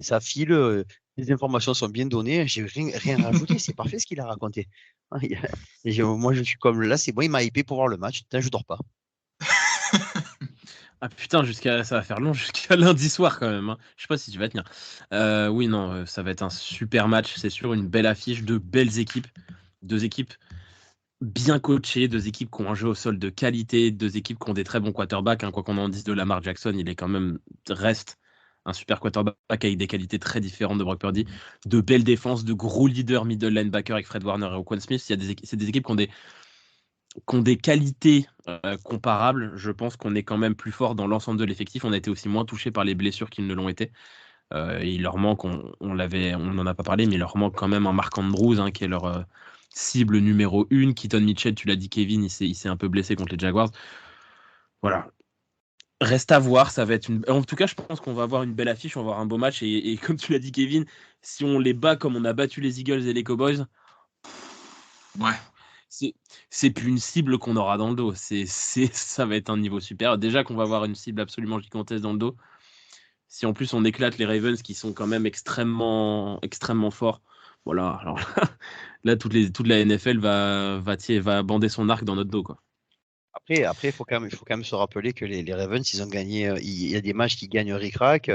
Ça file, les informations sont bien données. J'ai rien rajouté. C'est parfait ce qu'il a raconté. Moi, je suis comme là, c'est bon, il m'a hypé pour voir le match. Putain, je dors pas. Ah putain, ça va faire long jusqu'à lundi soir quand même. Je sais pas si tu vas tenir. Oui, non, ça va être un super match, c'est sûr, une belle affiche, de belles équipes, deux équipes bien coachées, deux équipes qui ont un jeu au sol de qualité, deux équipes qui ont des très bons quarterbacks. Quoi qu'on en dise de Lamar Jackson, il est quand même reste un super quarterback avec des qualités très différentes de Brock Purdy, de belles défenses, de gros leaders middle linebacker avec Fred Warner et Roquan Smith. C'est des équipes qui ont des qualités comparables. Je pense qu'on est quand même plus fort dans l'ensemble de l'effectif. On a été aussi moins touché par les blessures qu'ils ne l'ont été. Il leur manque, on n'en a pas parlé, mais il leur manque quand même un Mark Andrews qui est leur cible numéro 1. Keaton Mitchell, tu l'as dit Kevin, il s'est un peu blessé contre les Jaguars. Voilà. Reste à voir, ça va être en tout cas, je pense qu'on va avoir une belle affiche, on va avoir un beau match. Et comme tu l'as dit Kevin, si on les bat comme on a battu les Eagles et les Cowboys, ouais. C'est plus une cible qu'on aura dans le dos. Ça va être un niveau super. Déjà qu'on va avoir une cible absolument gigantesque dans le dos. Si en plus on éclate les Ravens qui sont quand même extrêmement, extrêmement forts, voilà. Alors là toute la NFL va bander son arc dans notre dos, quoi. Après, il faut quand même se rappeler que les Ravens, ils ont gagné. Il y a des matchs qui gagnent ric-rac.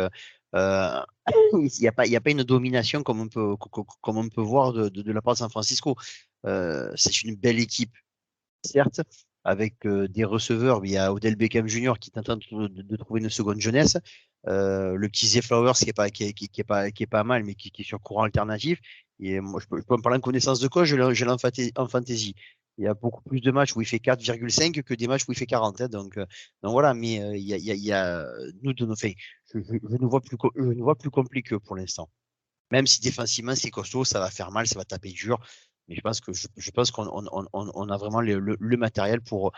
Il n'y a pas une domination comme on peut voir de la part de San Francisco. C'est une belle équipe, certes, avec des receveurs. Il y a Odell Beckham Jr. qui est en train de trouver une seconde jeunesse. Le petit Zay Flowers qui est pas mal, mais qui est sur courant alternatif. Et moi, je peux en parler en connaissance de cause, je l'ai en fantasy. Il y a beaucoup plus de matchs où il fait 4,5 que des matchs où il fait 40. Hein, donc voilà, mais il y a nous de nos faits. Je nous vois plus compliqué pour l'instant. Même si défensivement c'est costaud, ça va faire mal, ça va taper dur. Mais je pense qu'on a vraiment le matériel pour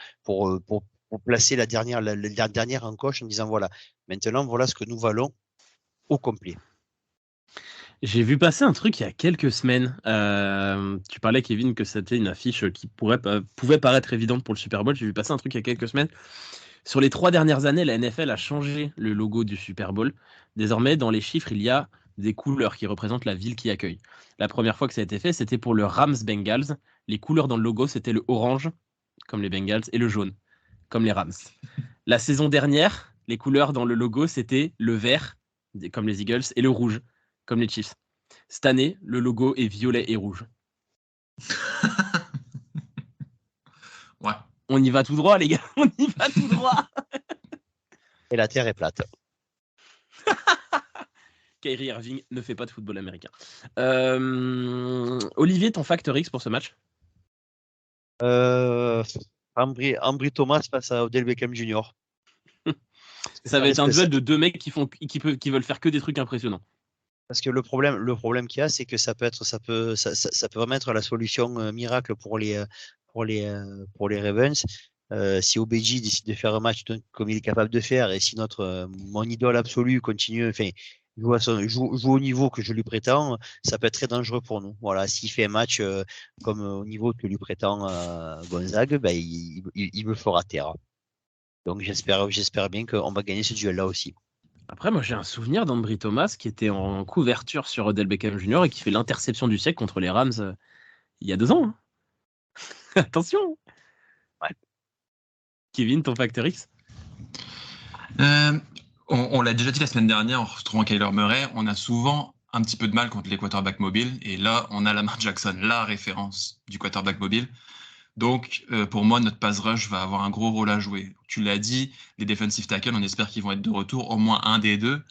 placer la dernière encoche en disant voilà, maintenant voilà ce que nous valons au complet. J'ai vu passer un truc il y a quelques semaines. Tu parlais, Kevin, que c'était une affiche qui pouvait paraître évidente pour le Super Bowl. J'ai vu passer un truc il y a quelques semaines. Sur les 3 dernières années, la NFL a changé le logo du Super Bowl. Désormais, dans les chiffres, il y a des couleurs qui représentent la ville qui accueille. La première fois que ça a été fait, c'était pour le Rams Bengals. Les couleurs dans le logo, c'était le orange, comme les Bengals, et le jaune, comme les Rams. La saison dernière, les couleurs dans le logo, c'était le vert, comme les Eagles, et le rouge, comme les Chiefs. Cette année, le logo est violet et rouge. Ouais. On y va tout droit, les gars. On y va tout droit. Et la terre est plate. Kyrie Irving ne fait pas de football américain. Olivier, ton facteur X pour ce match? Ambry Thomas face à Odell Beckham Jr. Ça va être un duel de deux mecs qui veulent faire que des trucs impressionnants. Parce que le problème qu'il y a, c'est que ça peut vraiment être la solution miracle pour les Ravens. Si OBJ décide de faire un match comme il est capable de faire, et si mon idole absolue continue, enfin, joue au niveau que je lui prétends, ça peut être très dangereux pour nous. Voilà, s'il fait un match comme au niveau que lui prétend Gonzague, ben, il me fera taire. Donc j'espère bien qu'on va gagner ce duel-là aussi. Après, moi, j'ai un souvenir d'Ambry Thomas qui était en couverture sur Odell Beckham Jr. et qui fait l'interception du siècle contre les Rams il y a 2 ans. Hein. Attention. Ouais. Kevin, ton facteur X? On l'a déjà dit la semaine dernière en retrouvant Kyler Murray, on a souvent un petit peu de mal contre les quarterbacks mobiles. Et là, on a Lamar Jackson, la référence du quarterback mobile. Donc, pour moi, notre pass rush va avoir un gros rôle à jouer. Tu l'as dit, les defensive tackles, on espère qu'ils vont être de retour, au moins un des deux.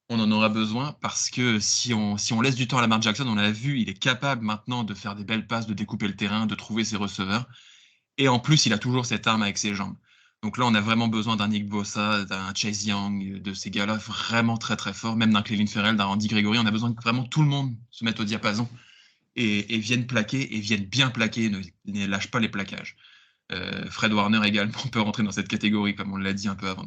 On en aura besoin parce que si on laisse du temps à Lamar Jackson, on l'a vu, il est capable maintenant de faire des belles passes, de découper le terrain, de trouver ses receveurs. Et en plus, il a toujours cette arme avec ses jambes. Donc là, on a vraiment besoin d'un Nick Bosa, d'un Chase Young, de ces gars-là vraiment très très forts, même d'un Clelin Ferrell, d'un Randy Gregory. On a besoin que vraiment tout le monde se mette au diapason et vienne plaquer, et vienne bien plaquer, ne lâche pas les plaquages. Fred Warner également peut rentrer dans cette catégorie, comme on l'a dit un peu avant.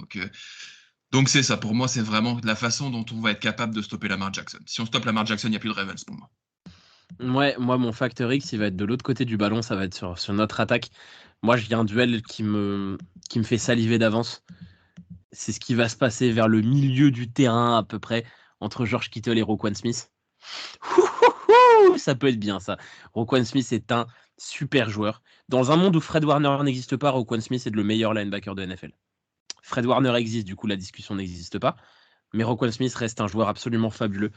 Donc c'est ça, pour moi, c'est vraiment la façon dont on va être capable de stopper Lamar Jackson. Si on stoppe Lamar Jackson, il n'y a plus de Ravens pour moi. Ouais, moi, mon facteur X, il va être de l'autre côté du ballon, ça va être sur notre attaque. Moi, il y a un duel qui me fait saliver d'avance. C'est ce qui va se passer vers le milieu du terrain, à peu près, entre George Kittle et Roquan Smith. Ça peut être bien, ça. Roquan Smith est un super joueur. Dans un monde où Fred Warner n'existe pas, Roquan Smith est le meilleur linebacker de NFL. Fred Warner existe, du coup, la discussion n'existe pas. Mais Roquan Smith reste un joueur absolument fabuleux.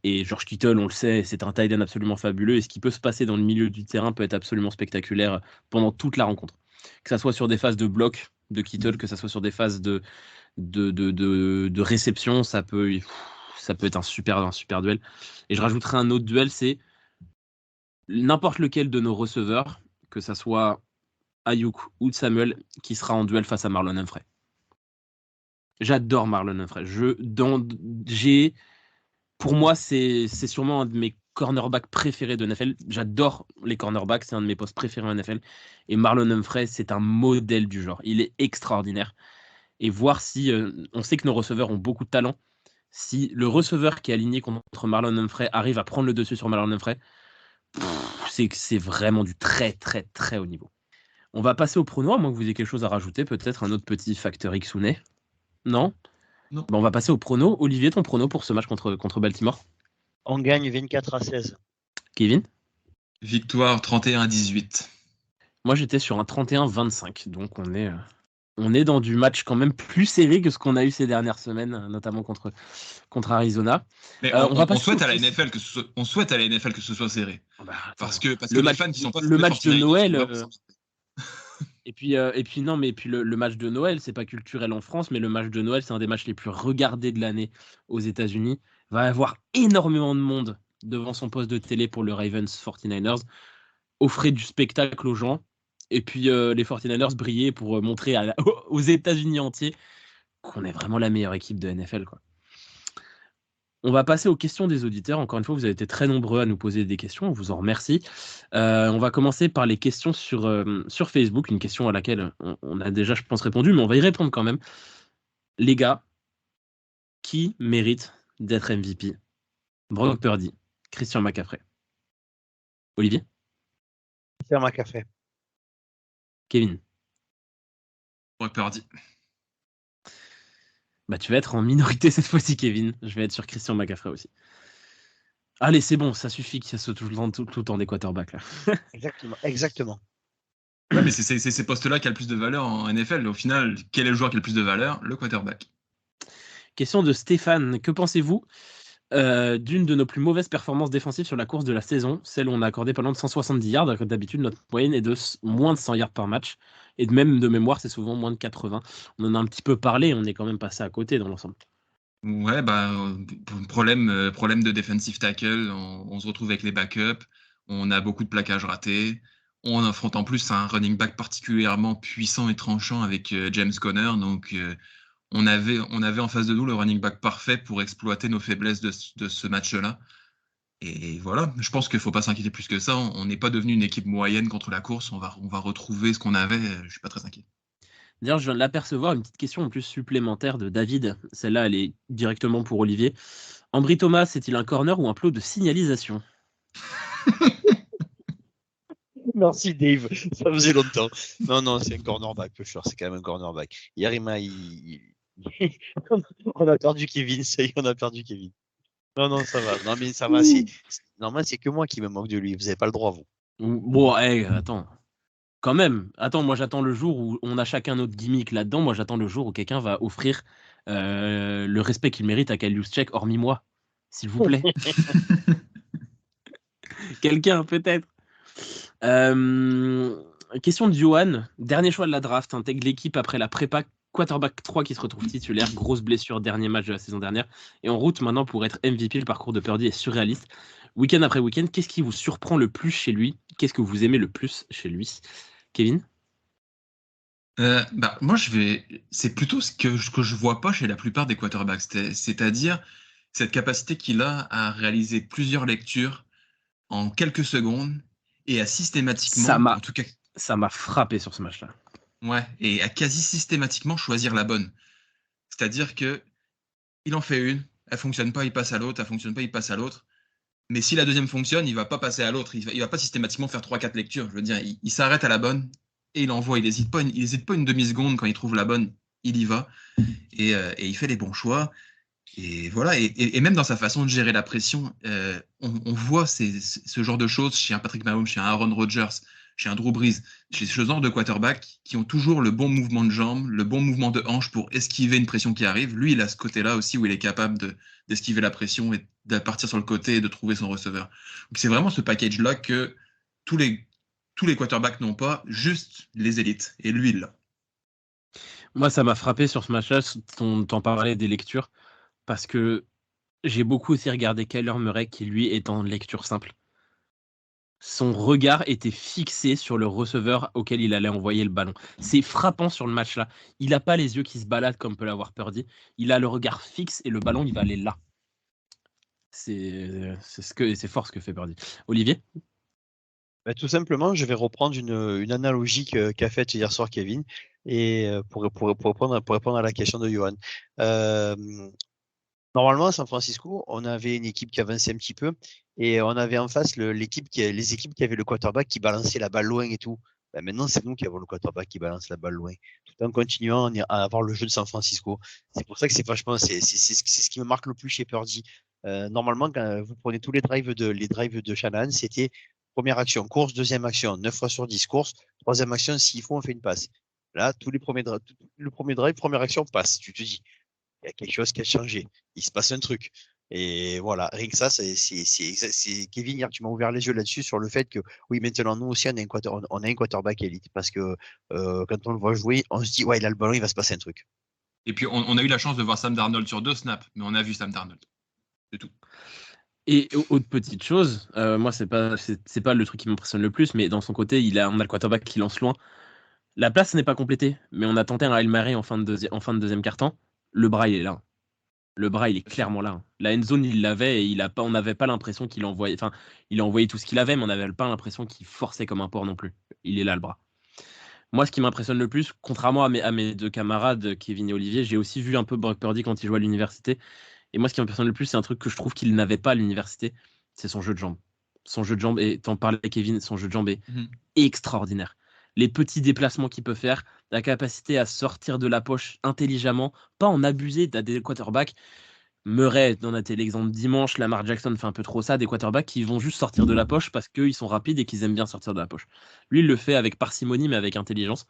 Et George Kittle, on le sait, c'est un tight end absolument fabuleux. Et ce qui peut se passer dans le milieu du terrain peut être absolument spectaculaire pendant toute la rencontre. Que ça soit sur des phases de bloc de Kittle, que ça soit sur des phases de réception, ça peut être un super duel. Et je rajouterai un autre duel, c'est n'importe lequel de nos receveurs, que ça soit Ayuk ou Samuel, qui sera en duel face à Marlon Humphrey. J'adore Marlon Humphrey. Pour moi, c'est sûrement un de mes cornerbacks préférés de NFL. J'adore les cornerbacks, c'est un de mes postes préférés en NFL. Et Marlon Humphrey, c'est un modèle du genre. Il est extraordinaire. Et voir si... on sait que nos receveurs ont beaucoup de talent. Si le receveur qui est aligné contre Marlon Humphrey arrive à prendre le dessus sur Marlon Humphrey, c'est vraiment du très, très, très haut niveau. On va passer au prono, à moins que vous ayez quelque chose à rajouter. Peut-être un autre petit facteur X ou né. Non. Bon, on va passer au prono. Olivier, ton prono pour ce match contre Baltimore? On gagne 24-16. Kevin? Victoire 31-18. Moi, j'étais sur un 31-25. Donc, on est dans du match quand même plus serré que ce qu'on a eu ces dernières semaines, notamment contre Arizona. Mais on souhaite à la NFL que ce soit serré. Bah, parce que les fans qui sont pas le match de Noël. Et puis le match de Noël, c'est pas culturel en France, mais le match de Noël, c'est un des matchs les plus regardés de l'année aux États-Unis. Il va y avoir énormément de monde devant son poste de télé pour le Ravens 49ers. Offrez du spectacle aux gens. Et puis les 49ers brillaient pour montrer aux États-Unis entiers qu'on est vraiment la meilleure équipe de NFL, quoi. On va passer aux questions des auditeurs. Encore une fois, vous avez été très nombreux à nous poser des questions. On vous en remercie. On va commencer par les questions sur Facebook. Une question à laquelle on a déjà, je pense, répondu, mais on va y répondre quand même. Les gars, qui mérite d'être MVP? Brock Purdy, Christian McCaffrey. Olivier? Faire ma café. Kevin? Brock Purdy. Bah, tu vas être en minorité cette fois-ci, Kevin. Je vais être sur Christian McCaffrey aussi. Allez, c'est bon, ça suffit qu'il y ait tout le temps des quarterbacks là. Exactement. Ouais, mais c'est ces postes-là qui a le plus de valeur en NFL. Au final, quel est le joueur qui a le plus de valeur? Le quarterback. Question de Stéphane. Que pensez-vous d'une de nos plus mauvaises performances défensives sur la course de la saison, celle où on a accordé pas loin de 170 yards, alors que d'habitude notre moyenne est de moins de 100 yards par match, et même de mémoire c'est souvent moins de 80. On en a un petit peu parlé, on est quand même passé à côté dans l'ensemble. Ouais, problème de defensive tackle, on se retrouve avec les backups, on a beaucoup de plaquages ratés, on affronte en plus un running back particulièrement puissant et tranchant avec James Conner, donc on avait en face de nous le running back parfait pour exploiter nos faiblesses de ce match-là. Et voilà, je pense qu'il ne faut pas s'inquiéter plus que ça. On n'est pas devenu une équipe moyenne contre la course. On va retrouver ce qu'on avait. Je ne suis pas très inquiet. D'ailleurs, je viens de l'apercevoir, une petite question en plus supplémentaire de David. Celle-là, elle est directement pour Olivier. Ambry Thomas, est-il un corner ou un plot de signalisation? Merci Dave, ça faisait longtemps. Non, c'est un cornerback, peu cher, c'est quand même un cornerback. Hier, on a perdu Kevin, ça y est, on a perdu Kevin. Non, ça va. Non, mais ça va. Normalement, c'est que moi qui me moque de lui. Vous n'avez pas le droit, vous. Bon, attends. Quand même. Attends, moi, j'attends le jour où on a chacun notre gimmick là-dedans. Moi, j'attends le jour où quelqu'un va offrir le respect qu'il mérite à Kyle Juszczyk, hormis moi. S'il vous plaît. Quelqu'un, peut-être. Question de Johan. Dernier choix de la draft. Intègre l'équipe après la prépa. Quarterback 3 qui se retrouve titulaire, grosse blessure, dernier match de la saison dernière, et en route maintenant pour être MVP. Le parcours de Purdy est surréaliste. Week-end après week-end, qu'est-ce qui vous surprend le plus chez lui? Qu'est-ce que vous aimez le plus chez lui? Kevin? Moi, c'est plutôt ce que je vois pas chez la plupart des quarterbacks, c'est-à-dire cette capacité qu'il a à réaliser plusieurs lectures en quelques secondes et à systématiquement, en tout cas, ça m'a frappé sur ce match-là. Ouais, et à quasi systématiquement choisir la bonne. C'est-à-dire que il en fait une, elle fonctionne pas, il passe à l'autre, elle fonctionne pas, il passe à l'autre. Mais si la deuxième fonctionne, il va pas passer à l'autre, il va pas systématiquement faire 3-4 lectures. Je veux dire, il s'arrête à la bonne et il envoie. Il hésite pas une demi-seconde quand il trouve la bonne, il y va et il fait les bons choix. Et voilà, et même dans sa façon de gérer la pression, on voit ce genre de choses chez un Patrick Mahomes, chez un Aaron Rodgers, chez un Drew Brees, chez ce genre de quarterback qui ont toujours le bon mouvement de jambes, le bon mouvement de hanche pour esquiver une pression qui arrive. Lui, il a ce côté-là aussi où il est capable d'esquiver la pression et de partir sur le côté et de trouver son receveur. Donc c'est vraiment ce package-là que tous les quarterbacks n'ont pas, juste les élites. Et lui, il l'a. Moi, ça m'a frappé sur ce match-là, t'en parlais des lectures, parce que j'ai beaucoup aussi regardé Kyler Murray qui, lui, est en lecture simple. Son regard était fixé sur le receveur auquel il allait envoyer le ballon. C'est frappant sur le match-là. Il n'a pas les yeux qui se baladent comme peut l'avoir Purdy. Il a le regard fixe et le ballon, il va aller là. C'est fort ce que fait Purdy. Olivier? Tout simplement, je vais reprendre une analogie qu'a faite hier soir Kevin et pour répondre à la question de Johan. Normalement, à San Francisco, on avait une équipe qui avançait un petit peu et on avait en face les équipes qui avaient le quarterback qui balançait la balle loin et tout. Maintenant, c'est nous qui avons le quarterback qui balance la balle loin, tout en continuant à avoir le jeu de San Francisco. C'est pour ça que c'est ce qui me marque le plus chez Purdy. Normalement, quand vous prenez tous les drives de Shanahan, c'était première action, course, deuxième action, 9 fois sur 10 course, troisième action, s'il faut, on fait une passe. Là, le premier drive, première action, passe. Tu te dis, il y a quelque chose qui a changé. Il se passe un truc. Et voilà, rien que ça, c'est Kevin, hier, tu m'as ouvert les yeux là-dessus sur le fait que, oui, maintenant, nous aussi, on a un quarterback élite. Parce que quand on le voit jouer, on se dit, ouais, il a le ballon, il va se passer un truc. Et puis, on a eu la chance de voir Sam Darnold sur 2 snaps, mais on a vu Sam Darnold. C'est tout. Et autre petite chose, moi c'est pas le truc qui m'impressionne le plus, mais dans son côté, on a le quarterback qui lance loin. La place n'est pas complétée, mais on a tenté un Hail Mary en fin de deuxième quart-temps. Le bras il est là. Le bras il est clairement là. La end zone il l'avait et on n'avait pas l'impression qu'il envoyait. Enfin, il a envoyé tout ce qu'il avait, mais on n'avait pas l'impression qu'il forçait comme un porc non plus. Il est là le bras. Moi, ce qui m'impressionne le plus, contrairement à mes deux camarades, Kevin et Olivier, j'ai aussi vu un peu Brock Purdy quand il jouait à l'université. Et moi, ce qui m'impressionne le plus, c'est un truc que je trouve qu'il n'avait pas à l'université, c'est son jeu de jambes. Son jeu de jambes, et t'en parlais, Kevin, son jeu de jambes est extraordinaire. Les petits déplacements qu'il peut faire, la capacité à sortir de la poche intelligemment, pas en abuser. T'as des quarterbacks, Murray, on a été l'exemple dimanche, Lamar Jackson fait un peu trop ça, des quarterbacks qui vont juste sortir de la poche parce qu'ils sont rapides et qu'ils aiment bien sortir de la poche. Lui, il le fait avec parcimonie, mais avec intelligence.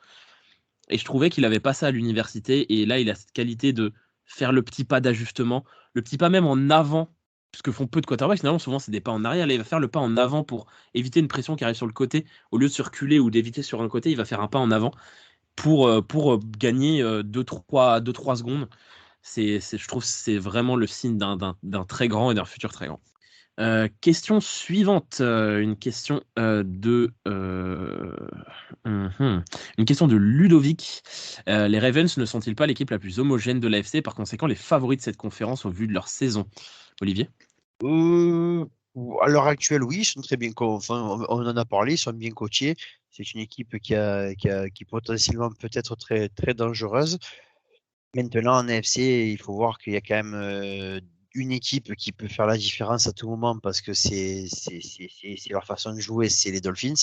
Et je trouvais qu'il avait pas ça à l'université. Et là, il a cette qualité de faire le petit pas d'ajustement, le petit pas même en avant, ce que font peu de quarterbacks. Finalement, souvent, c'est des pas en arrière. Là, il va faire le pas en avant pour éviter une pression qui arrive sur le côté. Au lieu de circuler ou d'éviter sur un côté, il va faire un pas en avant pour gagner 2-3 secondes. Je trouve que c'est vraiment le signe d'un très grand et d'un futur très grand. Question suivante, une question de Ludovic. Les Ravens ne sont-ils pas l'équipe la plus homogène de l'AFC, par conséquent les favoris de cette conférence au vu de leur saison? Olivier? À l'heure actuelle, oui, ils sont très bien. Enfin, on en a parlé, ils sont bien coachés. C'est une équipe qui potentiellement peut être très, très dangereuse. Maintenant, en AFC, il faut voir qu'il y a quand même une équipe qui peut faire la différence à tout moment parce que c'est leur façon de jouer, c'est les Dolphins.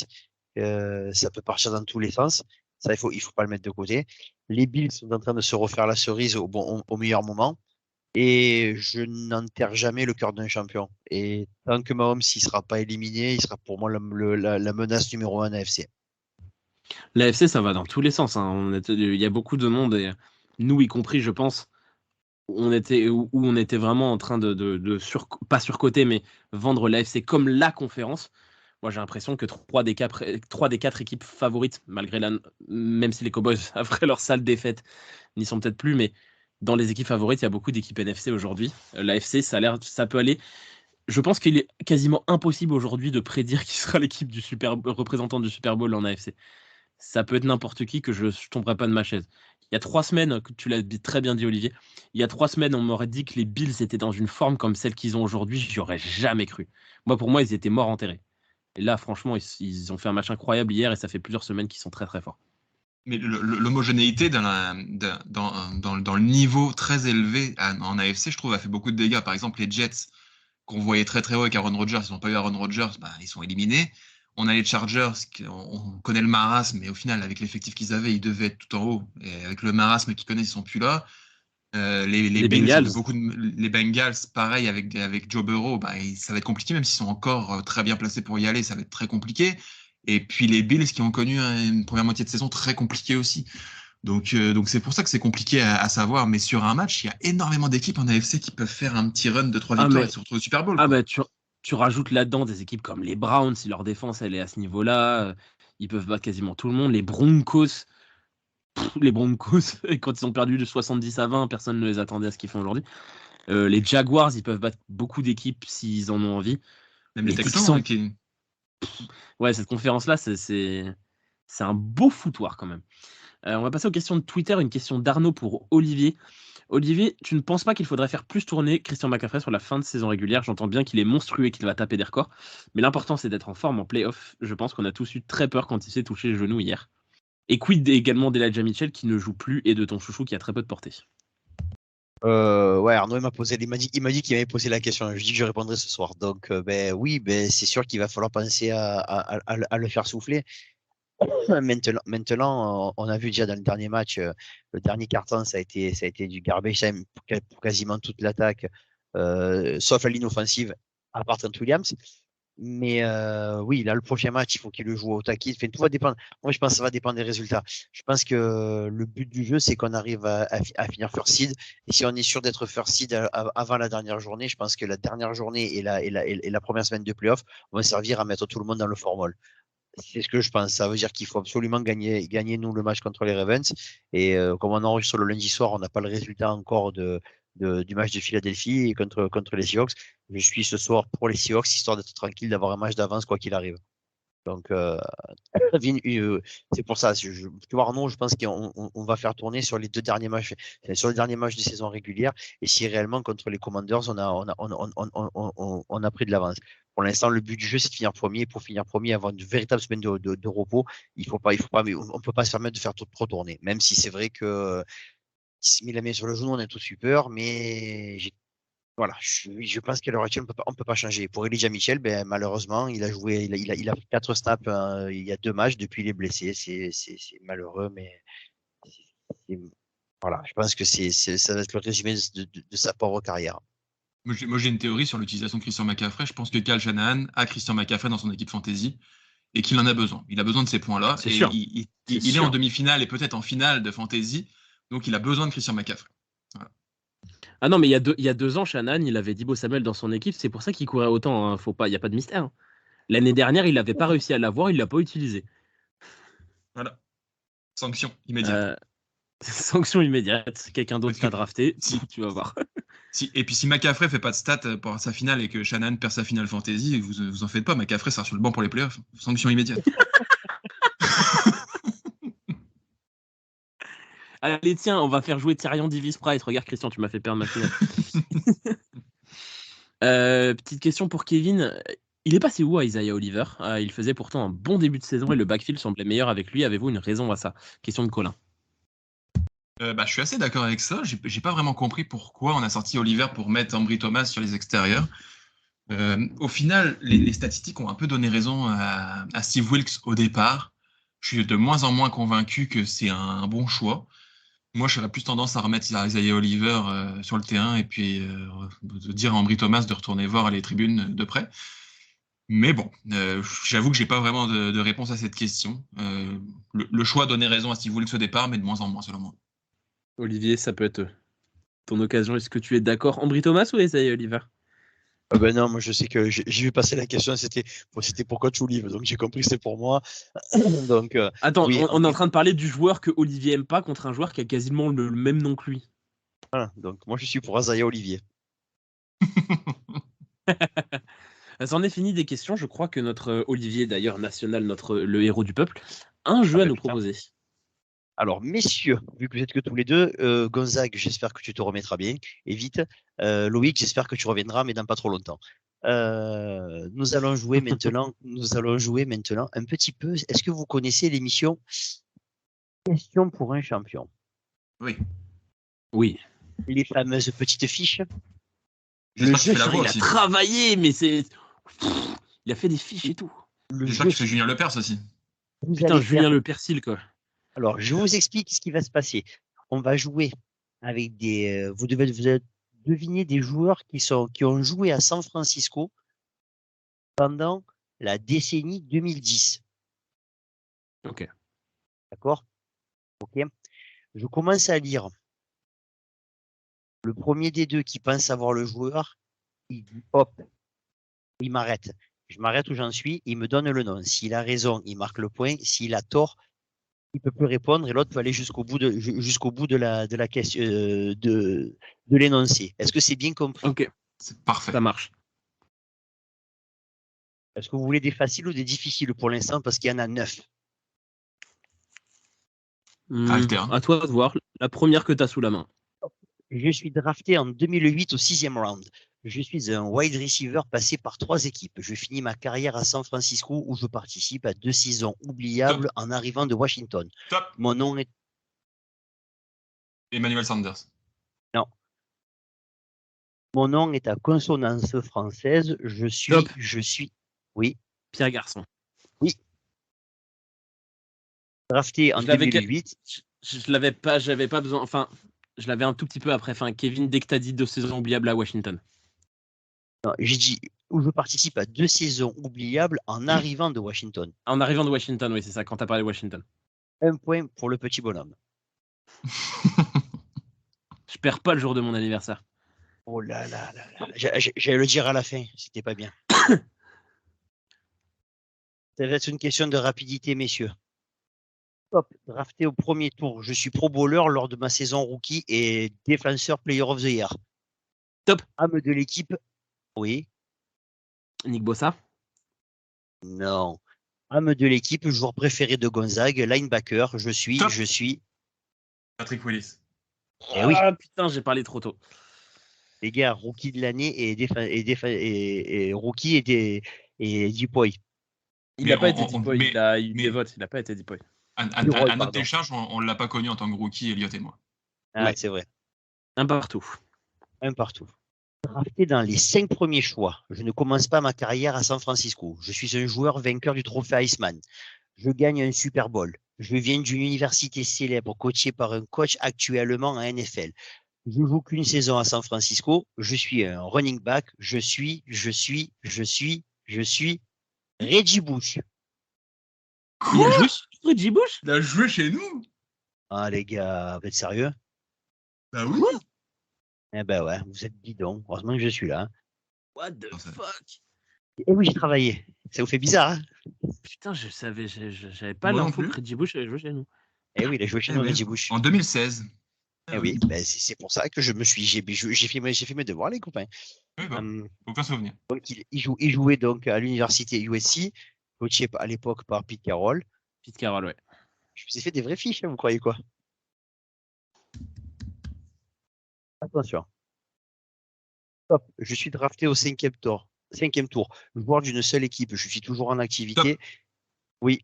Ça peut partir dans tous les sens. Ça, il faut pas le mettre de côté. Les Bills sont en train de se refaire la cerise au meilleur moment. Et je n'enterre jamais le cœur d'un champion. Et tant que Mahomes ne sera pas éliminé, il sera pour moi la menace numéro 1 AFC. L'AFC, ça va dans tous les sens. Il y a beaucoup de monde, et nous y compris, je pense, où on était vraiment en train pas surcoter, mais vendre l'AFC comme la conférence. Moi, j'ai l'impression que 3 des 4 équipes favorites, même si les Cowboys, après leur sale défaite, n'y sont peut-être plus, mais dans les équipes favorites, il y a beaucoup d'équipes NFC aujourd'hui. L'AFC, ça peut aller. Je pense qu'il est quasiment impossible aujourd'hui de prédire qui sera l'équipe représentant du Super Bowl en AFC. Ça peut être n'importe qui, que je ne tomberai pas de ma chaise. Il y a 3 semaines, tu l'as très bien dit, Olivier, il y a 3 semaines, on m'aurait dit que les Bills étaient dans une forme comme celle qu'ils ont aujourd'hui. J'y aurais jamais cru. Pour moi, ils étaient morts enterrés. Et là, franchement, ils ont fait un match incroyable hier et ça fait plusieurs semaines qu'ils sont très très forts. Mais l'homogénéité dans le niveau très élevé en AFC, je trouve, a fait beaucoup de dégâts. Par exemple, les Jets, qu'on voyait très très haut avec Aaron Rodgers, ils n'ont pas eu Aaron Rodgers, ils sont éliminés. On a les Chargers, on connaît le marasme, mais au final, avec l'effectif qu'ils avaient, ils devaient être tout en haut. Et avec le marasme qu'ils connaissent, ils ne sont plus là. Les Bengals, les Bengals, pareil, avec Joe Burrow, ça va être compliqué, même s'ils sont encore très bien placés pour y aller, ça va être très compliqué. Et puis les Bills qui ont connu une première moitié de saison très compliquée aussi. Donc c'est pour ça que c'est compliqué à savoir. Mais sur un match, il y a énormément d'équipes en AFC qui peuvent faire un petit run de 3 victoires et se retrouver au Super Bowl. Tu rajoutes là-dedans des équipes comme les Browns, si leur défense elle est à ce niveau-là, ils peuvent battre quasiment tout le monde. Les Broncos, quand ils ont perdu de 70-20, personne ne les attendait à ce qu'ils font aujourd'hui. Les Jaguars, ils peuvent battre beaucoup d'équipes s'ils en ont envie. Même les Texans. Ouais, cette conférence-là, c'est un beau foutoir quand même. On va passer aux questions de Twitter. Une question d'Arnaud pour Olivier. Olivier, tu ne penses pas qu'il faudrait faire plus tourner Christian McCaffrey sur la fin de saison régulière? J'entends bien qu'il est monstrueux et qu'il va taper des records, mais l'important c'est d'être en forme en play-off. Je pense qu'on a tous eu très peur quand il s'est touché les genoux hier. Et quid également d'Elijah Mitchell qui ne joue plus et de ton chouchou qui a très peu de portée? Ouais, Arnaud il m'a dit qu'il m'avait posé la question. Je dis que je répondrai ce soir. Donc oui, c'est sûr qu'il va falloir penser à le faire souffler. Maintenant, on a vu déjà dans le dernier match, le dernier carton, ça a été du garbage time pour quasiment toute l'attaque, sauf la ligne offensive, à part Trent Williams. Mais oui, là, le prochain match, il faut qu'il le joue au taquet. Tout va dépendre. Moi, je pense que ça va dépendre des résultats. Je pense que le but du jeu, c'est qu'on arrive à finir first seed. Et si on est sûr d'être first seed avant la dernière journée, je pense que la dernière journée et la première semaine de playoff vont servir à mettre tout le monde dans le formol. C'est ce que je pense. Ça veut dire qu'il faut absolument gagner nous le match contre les Ravens. Et comme on enregistre le lundi soir, on n'a pas le résultat encore de du match de Philadelphie et contre les Seahawks. Je suis ce soir pour les Seahawks, histoire d'être tranquille, d'avoir un match d'avance quoi qu'il arrive. Donc, c'est pour ça. Tu vois, Arnaud, je pense qu'on va faire tourner sur les 2 derniers matchs, sur les derniers matchs de saison régulière. Et si réellement contre les Commanders, on a pris de l'avance. Pour l'instant, le but du jeu, c'est de finir premier. Pour finir premier, avoir une véritable semaine de repos, mais on peut pas se permettre de faire trop tourner. Même si c'est vrai que s'il se met la main sur le genou, on est tous super, mais voilà, je pense qu'à l'heure actuelle, on peut pas changer. Pour Elijah Mitchell, ben, malheureusement, il a joué, il a 4 snaps, il y a 2 matchs depuis il est blessé. C'est malheureux, mais voilà, je pense que ça va être le résumé de sa pauvre carrière. Moi, j'ai une théorie sur l'utilisation de Christian McCaffrey. Je pense que Kyle Shanahan a Christian McCaffrey dans son équipe fantasy et qu'il en a besoin. Il a besoin de ces points-là. C'est sûr. Il est en demi-finale et peut-être en finale de fantasy, donc il a besoin de Christian McCaffrey. Voilà. Ah non, mais il y a 2 ans, Shanahan, il avait Deebo Samuel dans son équipe. C'est pour ça qu'il courait autant. Hein. Il n'y a pas de mystère. Hein. L'année dernière, il n'avait pas réussi à l'avoir. Il ne l'a pas utilisé. Voilà. Sanction immédiate. Sanction immédiate. Quelqu'un d'autre t'a drafté. Tu vas voir. Et puis si McCaffrey fait pas de stats pour sa finale et que Shanahan perd sa finale fantasy, vous en faites pas. McCaffrey sera sur le banc pour les playoffs. Sanction immédiate. Allez, tiens, on va faire jouer Tyrion Davis Price. Regarde, Christian, tu m'as fait perdre ma finale. Petite question pour Kevin. Il est passé où à Isaiah Oliver? Il faisait pourtant un bon début de saison et le backfield semblait meilleur avec lui. Avez-vous une raison à ça? Question de Colin. Je suis assez d'accord avec ça. J'ai pas vraiment compris pourquoi on a sorti Oliver pour mettre Ambry Thomas sur les extérieurs. Au final, les statistiques ont un peu donné raison à Steve Wilkes au départ. Je suis de moins en moins convaincu que c'est un bon choix. Moi, j'aurais plus tendance à remettre Isaiah Oliver sur le terrain et puis de dire à Ambry Thomas de retourner voir les tribunes de près. Mais bon, j'avoue que j'ai pas vraiment de réponse à cette question. Le choix donnait raison à Steve Wilkes au départ, mais de moins en moins, selon moi. Olivier, ça peut être ton occasion. Est-ce que tu es d'accord? Ambry Thomas ou Isaiah Oliver? Ben non, moi je sais que j'ai vu passer la question, c'était pour coach Olive, donc j'ai compris que c'était pour moi. Donc, attends, oui, on est en train de parler du joueur que Olivier aime pas contre un joueur qui a quasiment le même nom que lui. Voilà, donc moi je suis pour Isaiah Olivier. Ça en est fini des questions. Je crois que notre Olivier, d'ailleurs national, le héros du peuple, a un jeu à nous proposer. Alors, messieurs, vu que vous êtes que tous les deux, Gonzague, j'espère que tu te remettras bien, et vite. Loïc, j'espère que tu reviendras, mais dans pas trop longtemps. Nous allons jouer maintenant un petit peu. Est-ce que vous connaissez l'émission Question pour un champion? Oui. Les fameuses petites fiches. J'espère que tu fais la voix il aussi. a travaillé, mais c'est. Il a fait des fiches et tout. J'espère que tu fais Julien Lepers aussi. Putain, Julien Le Persil, quoi. Alors, je vous explique ce qui va se passer. On va jouer avec des. Vous devez deviner des joueurs qui ont joué à San Francisco pendant la décennie 2010. Ok. D'accord? Ok. Je commence à lire. Le premier des deux qui pense avoir le joueur, il dit hop, il m'arrête. Je m'arrête où j'en suis, il me donne le nom. S'il a raison, il marque le point. S'il a tort, il peut plus répondre et l'autre peut aller jusqu'au bout de la question de l'énoncé. Est-ce que c'est bien compris? Ok, c'est parfait. Ça marche. Est-ce que vous voulez des faciles ou des difficiles pour l'instant parce qu'il y en a 9? À toi de voir. La première que tu as sous la main. Je suis drafté en 2008 au 6e round. Je suis un wide receiver passé par 3 équipes. Je finis ma carrière à San Francisco où je participe à 2 saisons oubliables en arrivant de Washington. Top. Mon nom est... Emmanuel Sanders. Non. Mon nom est à consonance française. Je suis... Oui. Pierre Garçon. Oui. Drafté en 2008. Je l'avais pas, j'avais pas besoin... Enfin, je l'avais un tout petit peu après. Enfin, Kevin, dès que tu as dit 2 saisons oubliables à Washington. Non, j'ai dit où je participe à 2 saisons oubliables en arrivant de Washington. En arrivant de Washington, oui, c'est ça, quand tu as parlé de Washington. 1 point pour le petit bonhomme. Je perds pas le jour de mon anniversaire. Oh là là là là. J'allais le dire à la fin, c'était pas bien. Ça va être une question de rapidité, messieurs. Top, drafté au premier tour. Je suis pro bowler lors de ma saison rookie et défenseur player of the year. Top. Âme de l'équipe. Oui. Nick Bossa. Non. Âme de l'équipe, joueur préféré de Gonzague, linebacker. Je suis. Patrick Willis. Eh oui. Ah putain, j'ai parlé trop tôt. Les gars, rookie de l'année et rookie et Dupoy. Il Mais n'a pas on- été on- Deepoy, mais- il a eu mais- des votes, il n'a pas été Deepoy. À Leroy, notre pardon. décharge, on ne l'a pas connu en tant que rookie, Elliot et moi. Ah, Ouais. c'est vrai. Un partout. Un partout. Drafté dans les 5 premiers choix. Je ne commence pas ma carrière à San Francisco. Je suis un joueur vainqueur du trophée Iceman. Je gagne un Super Bowl. Je viens d'une université célèbre coachée par un coach actuellement en NFL. Je joue qu'une saison à San Francisco. Je suis un running back. Je suis Reggie Bush. Il a joué sur Reggie Bush? Il a joué chez nous. Ah, les gars, vous êtes sérieux? Bah oui. Eh ben ouais, vous êtes bidons. Heureusement que je suis là. What the Non, ça- fuck? Et oui, j'ai travaillé. Ça vous fait bizarre, hein? Putain, je savais, j'avais pas Moi non l'info plus. que Reggie Bush avait joué chez nous. Eh oui, il a joué chez Eh nous, ouais. Reggie Bush. En 2016. Eh oui, ben c'est pour ça que j'ai fait mes devoirs, les copains. Oui, bah, aucun souvenir. Donc, il jouait donc à l'université USC, coaché à l'époque par Pete Carroll. Pete Carroll, ouais. Je vous ai fait des vraies fiches, hein, vous croyez quoi? Attention. Hop, je suis drafté au 5e tour. 5e tour. Joueur d'une seule équipe. Je suis toujours en activité.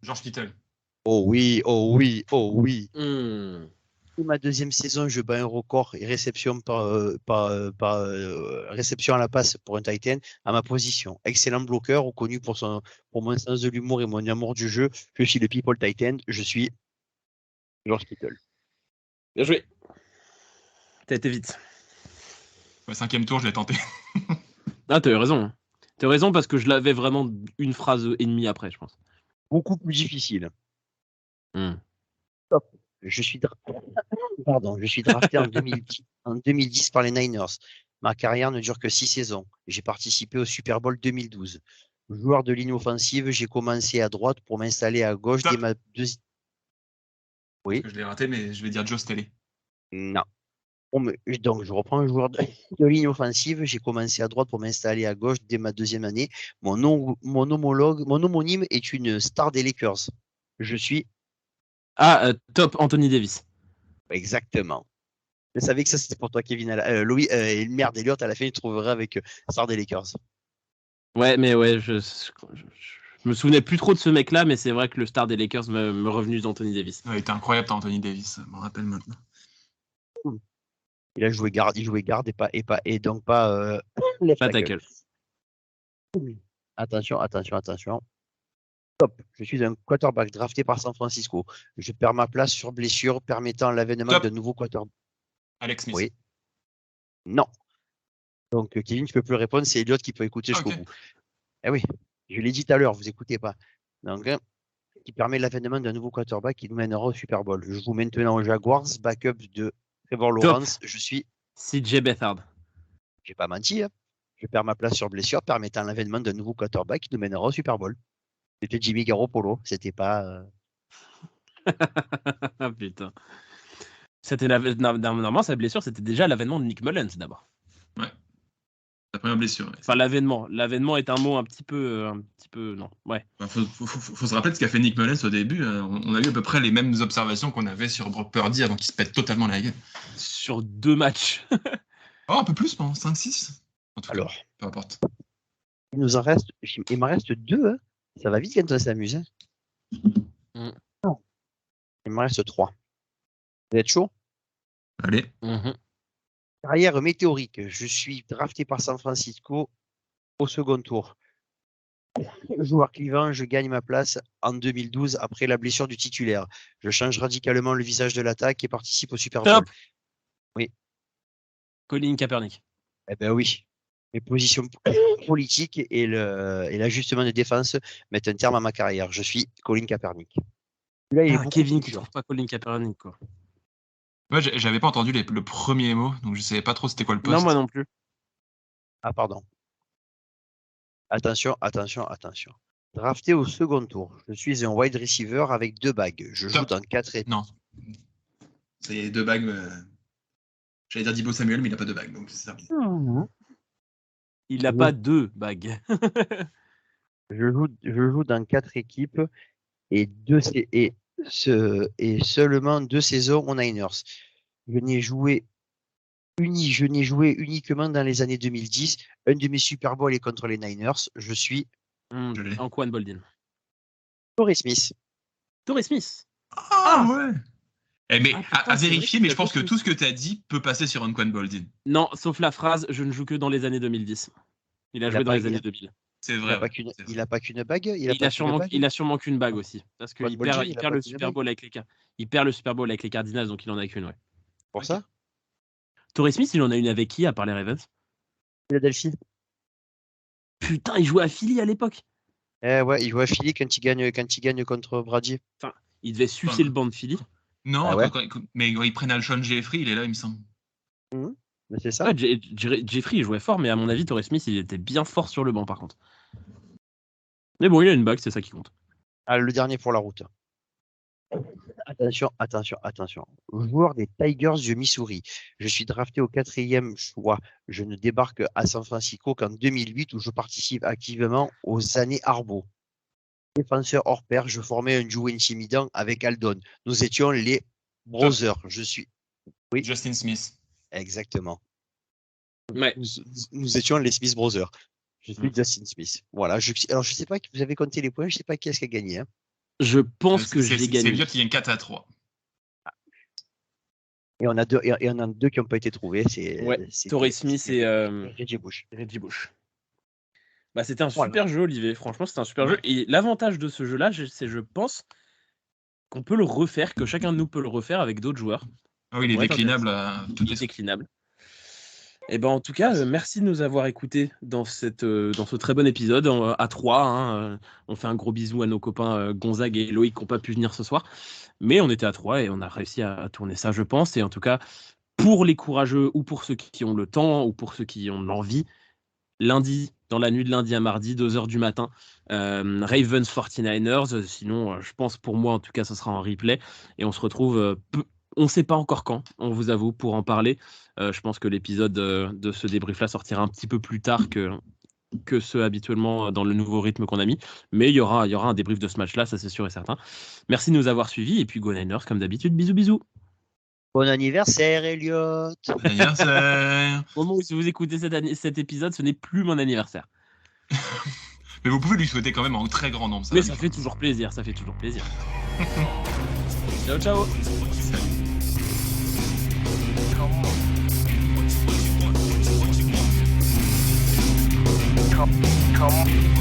George Kittle. Oh oui, oh oui, oh oui. Hmm. Pour ma deuxième saison, je bats un record et réception réception à la passe pour un Titan à ma position. Excellent bloqueur, reconnu pour mon sens de l'humour et mon amour du jeu. Je suis le People Titan. Je suis George Kittle. Bien joué. T'as été vite. Au 5e tour, je l'ai tenté. Ah, t'as eu raison. hein. T'as eu raison parce que je l'avais vraiment une phrase et demie après, je pense. Beaucoup plus difficile. Hmm. Je suis drafté en 2010 par les Niners. Ma carrière ne dure que 6 saisons. J'ai participé au Super Bowl 2012. Joueur de ligne offensive, j'ai commencé à droite pour m'installer à gauche dès ma deuxième. Oui. Je l'ai raté, mais je vais dire Joe Staley. Non. Donc, je reprends un joueur de ligne offensive. J'ai commencé à droite pour m'installer à gauche dès ma deuxième année. Mon homonyme est une star des Lakers. Je suis Ah, top Anthony Davis. exactement. Je savais que ça c'était pour toi, Kevin. Merde, Elliot, à la fin, il trouverait avec star des Lakers. Ouais, mais ouais, je me souvenais plus trop de ce mec-là, mais c'est vrai que le star des Lakers me revenu d'Anthony Davis. Ouais, il était incroyable, t'as Anthony Davis. Je m'en rappelle maintenant. Il jouait garde et donc pas left Pas tackle. tackle. Attention. Top. Je suis un quarterback drafté par San Francisco. Je perds ma place sur blessure, permettant l'avènement Top. d'un nouveau quarterback. Alex Smith. Oui. Non. Donc, Kevin, tu peux plus répondre. C'est Elliot qui peut écouter jusqu'au ok. bout. Eh oui, je l'ai dit tout à l'heure, vous écoutez pas. Donc, qui permet l'avènement d'un nouveau quarterback qui nous mènera au Super Bowl. Je joue maintenant aux Jaguars, backup de Trevor Lawrence. Je suis, CJ Beathard. j'ai pas menti, hein. Je perds ma place sur blessure, permettant l'avènement d'un nouveau quarterback qui nous mènera au Super Bowl. C'était Jimmy Garoppolo, c'était pas. Ah putain. C'était normalement sa blessure, c'était déjà l'avènement de Nick Mullens d'abord. La première blessure. Ouais. Enfin l'avènement. L'avènement est un mot un petit peu non. Ouais. Enfin, faut se rappeler de ce qu'a fait Nick Mullens au début. On a eu à peu près les mêmes observations qu'on avait sur Brock Purdy avant qu'il se pète totalement la gueule. Sur 2 matchs. Oh, un peu plus, 5-6. En tout cas, Alors, peu importe. il m'en reste 2. Hein. Ça va vite quand on s'amuse. Hein. Mm. Non. Il m'en reste 3. Vous êtes chaud? Allez. Carrière météorique. Je suis drafté par San Francisco au second tour. Joueur clivant, je gagne ma place en 2012 après la blessure du titulaire. Je change radicalement le visage de l'attaque et participe au Super Bowl. Top. Oui. Colin Kaepernick. Eh ben oui. Mes positions politiques et l'ajustement de défense mettent un terme à ma carrière. Je suis Colin Kaepernick. Là, il est beaucoup Kevin plus qui dur. trouve pas Colin Kaepernick quoi. Ouais, j'avais pas entendu le premier mot, donc je savais pas trop c'était quoi le poste. Non, moi non plus. Ah, pardon. Attention. Drafté au second tour. Je suis un wide receiver avec 2 bagues. Je joue Top. dans 4 équipes. Non. Ça y est, 2 bagues. J'allais dire Deebo Samuel, mais il n'a pas de bague, donc c'est ça. Il n'a Oui. pas 2 bagues. Je joue dans 4 équipes et seulement 2 saisons aux Niners. Je n'ai joué uniquement dans les années 2010. Un de mes Super Bowl est contre les Niners. Je suis Je l'ai. Anquan Boldin. Torrey Smith. Torrey Smith. Ah ouais. Mais Ah, putain, à c'est vérifier, vrai mais que je pense que t'as tout ce que tu as dit peut passer sur Anquan Boldin. Non, sauf la phrase « Je ne joue que dans les années 2010 ». Il a Il joué a dans pas- les années 2000. C'est Il vrai. n'a pas ouais, qu'une c'est vrai. il a pas qu'une bague. Il a sûrement qu'une bague aussi. Parce qu'il Anquan perd, Boldin, il il a perd pas le qu'une Super bague. Bowl avec les il perd le Super Bowl avec les Cardinals, donc il en a qu'une, ouais. Pour Ok. ça, Torrey Smith, il en a une avec qui, à part les Ravens? Philadelphie. Putain, il jouait à Philly à l'époque. Ouais, il joue à Philly quand il gagne contre Brady. Il devait sucer Enfin, le banc de Philly. Non, Ah ouais. mais quand ils prennent Alshon Jeffrey, il est là, il me semble. Mais c'est ça. Ouais, Jeffrey, il jouait fort, mais à mon avis, Torrey Smith, il était bien fort sur le banc, par contre. Mais bon, il a une bague, c'est ça qui compte. Ah, le dernier pour la route. Attention. Joueur des Tigers du Missouri. Je suis drafté au 4e choix. Je ne débarque à San Francisco qu'en 2008 où je participe activement aux années Arbo. Défenseur hors pair, je formais un duo intimidant avec Aldon. Nous étions les Brothers. Je suis Oui. Justin Smith. exactement. Ouais. Nous étions les Smith Brothers. Je suis Justin Smith. Voilà. Alors je sais pas, vous avez compté les points, je sais pas qui est-ce qui a gagné. Hein. Je pense que C'est j'ai gagné. dire qu'il y a une 4-3. Et on a deux qui n'ont pas été trouvés. Torrey Smith et Reggie Bush. Reggie Bush. Bah, c'était un Voilà. super jeu, Olivier. Franchement, c'était un super jeu. Et l'avantage de ce jeu-là, c'est, je pense, qu'on peut le refaire, que chacun de nous peut le refaire avec d'autres joueurs. Ah oui, il est Ouais, déclinable à toutes Il est les déclinable. Et ben, en tout cas, merci de nous avoir écoutés dans ce très bon épisode à 3. On fait un gros bisou à nos copains Gonzague et Loïc qui n'ont pas pu venir ce soir. Mais on était à 3 et on a réussi à tourner ça, je pense. Et en tout cas, pour les courageux ou pour ceux qui ont le temps ou pour ceux qui ont l'envie, lundi, dans la nuit de lundi à mardi, 2h du matin, Ravens 49ers. Sinon, je pense pour moi, en tout cas, ce sera en replay. Et on se retrouve, on ne sait pas encore quand, on vous avoue, pour en parler. Je pense que l'épisode de ce débrief-là sortira un petit peu plus tard que ce habituellement dans le nouveau rythme qu'on a mis. Mais il y aura un débrief de ce match-là, ça c'est sûr et certain. Merci de nous avoir suivis. Et puis Go Niners, comme d'habitude, bisous bisous. Bon anniversaire, Elliot. Bon anniversaire. Au moment où vous écoutez cet épisode, ce n'est plus mon anniversaire. Mais vous pouvez lui souhaiter quand même en très grand nombre. Mais ça fait toujours plaisir, ça fait toujours plaisir. Ciao, ciao. Salut. Come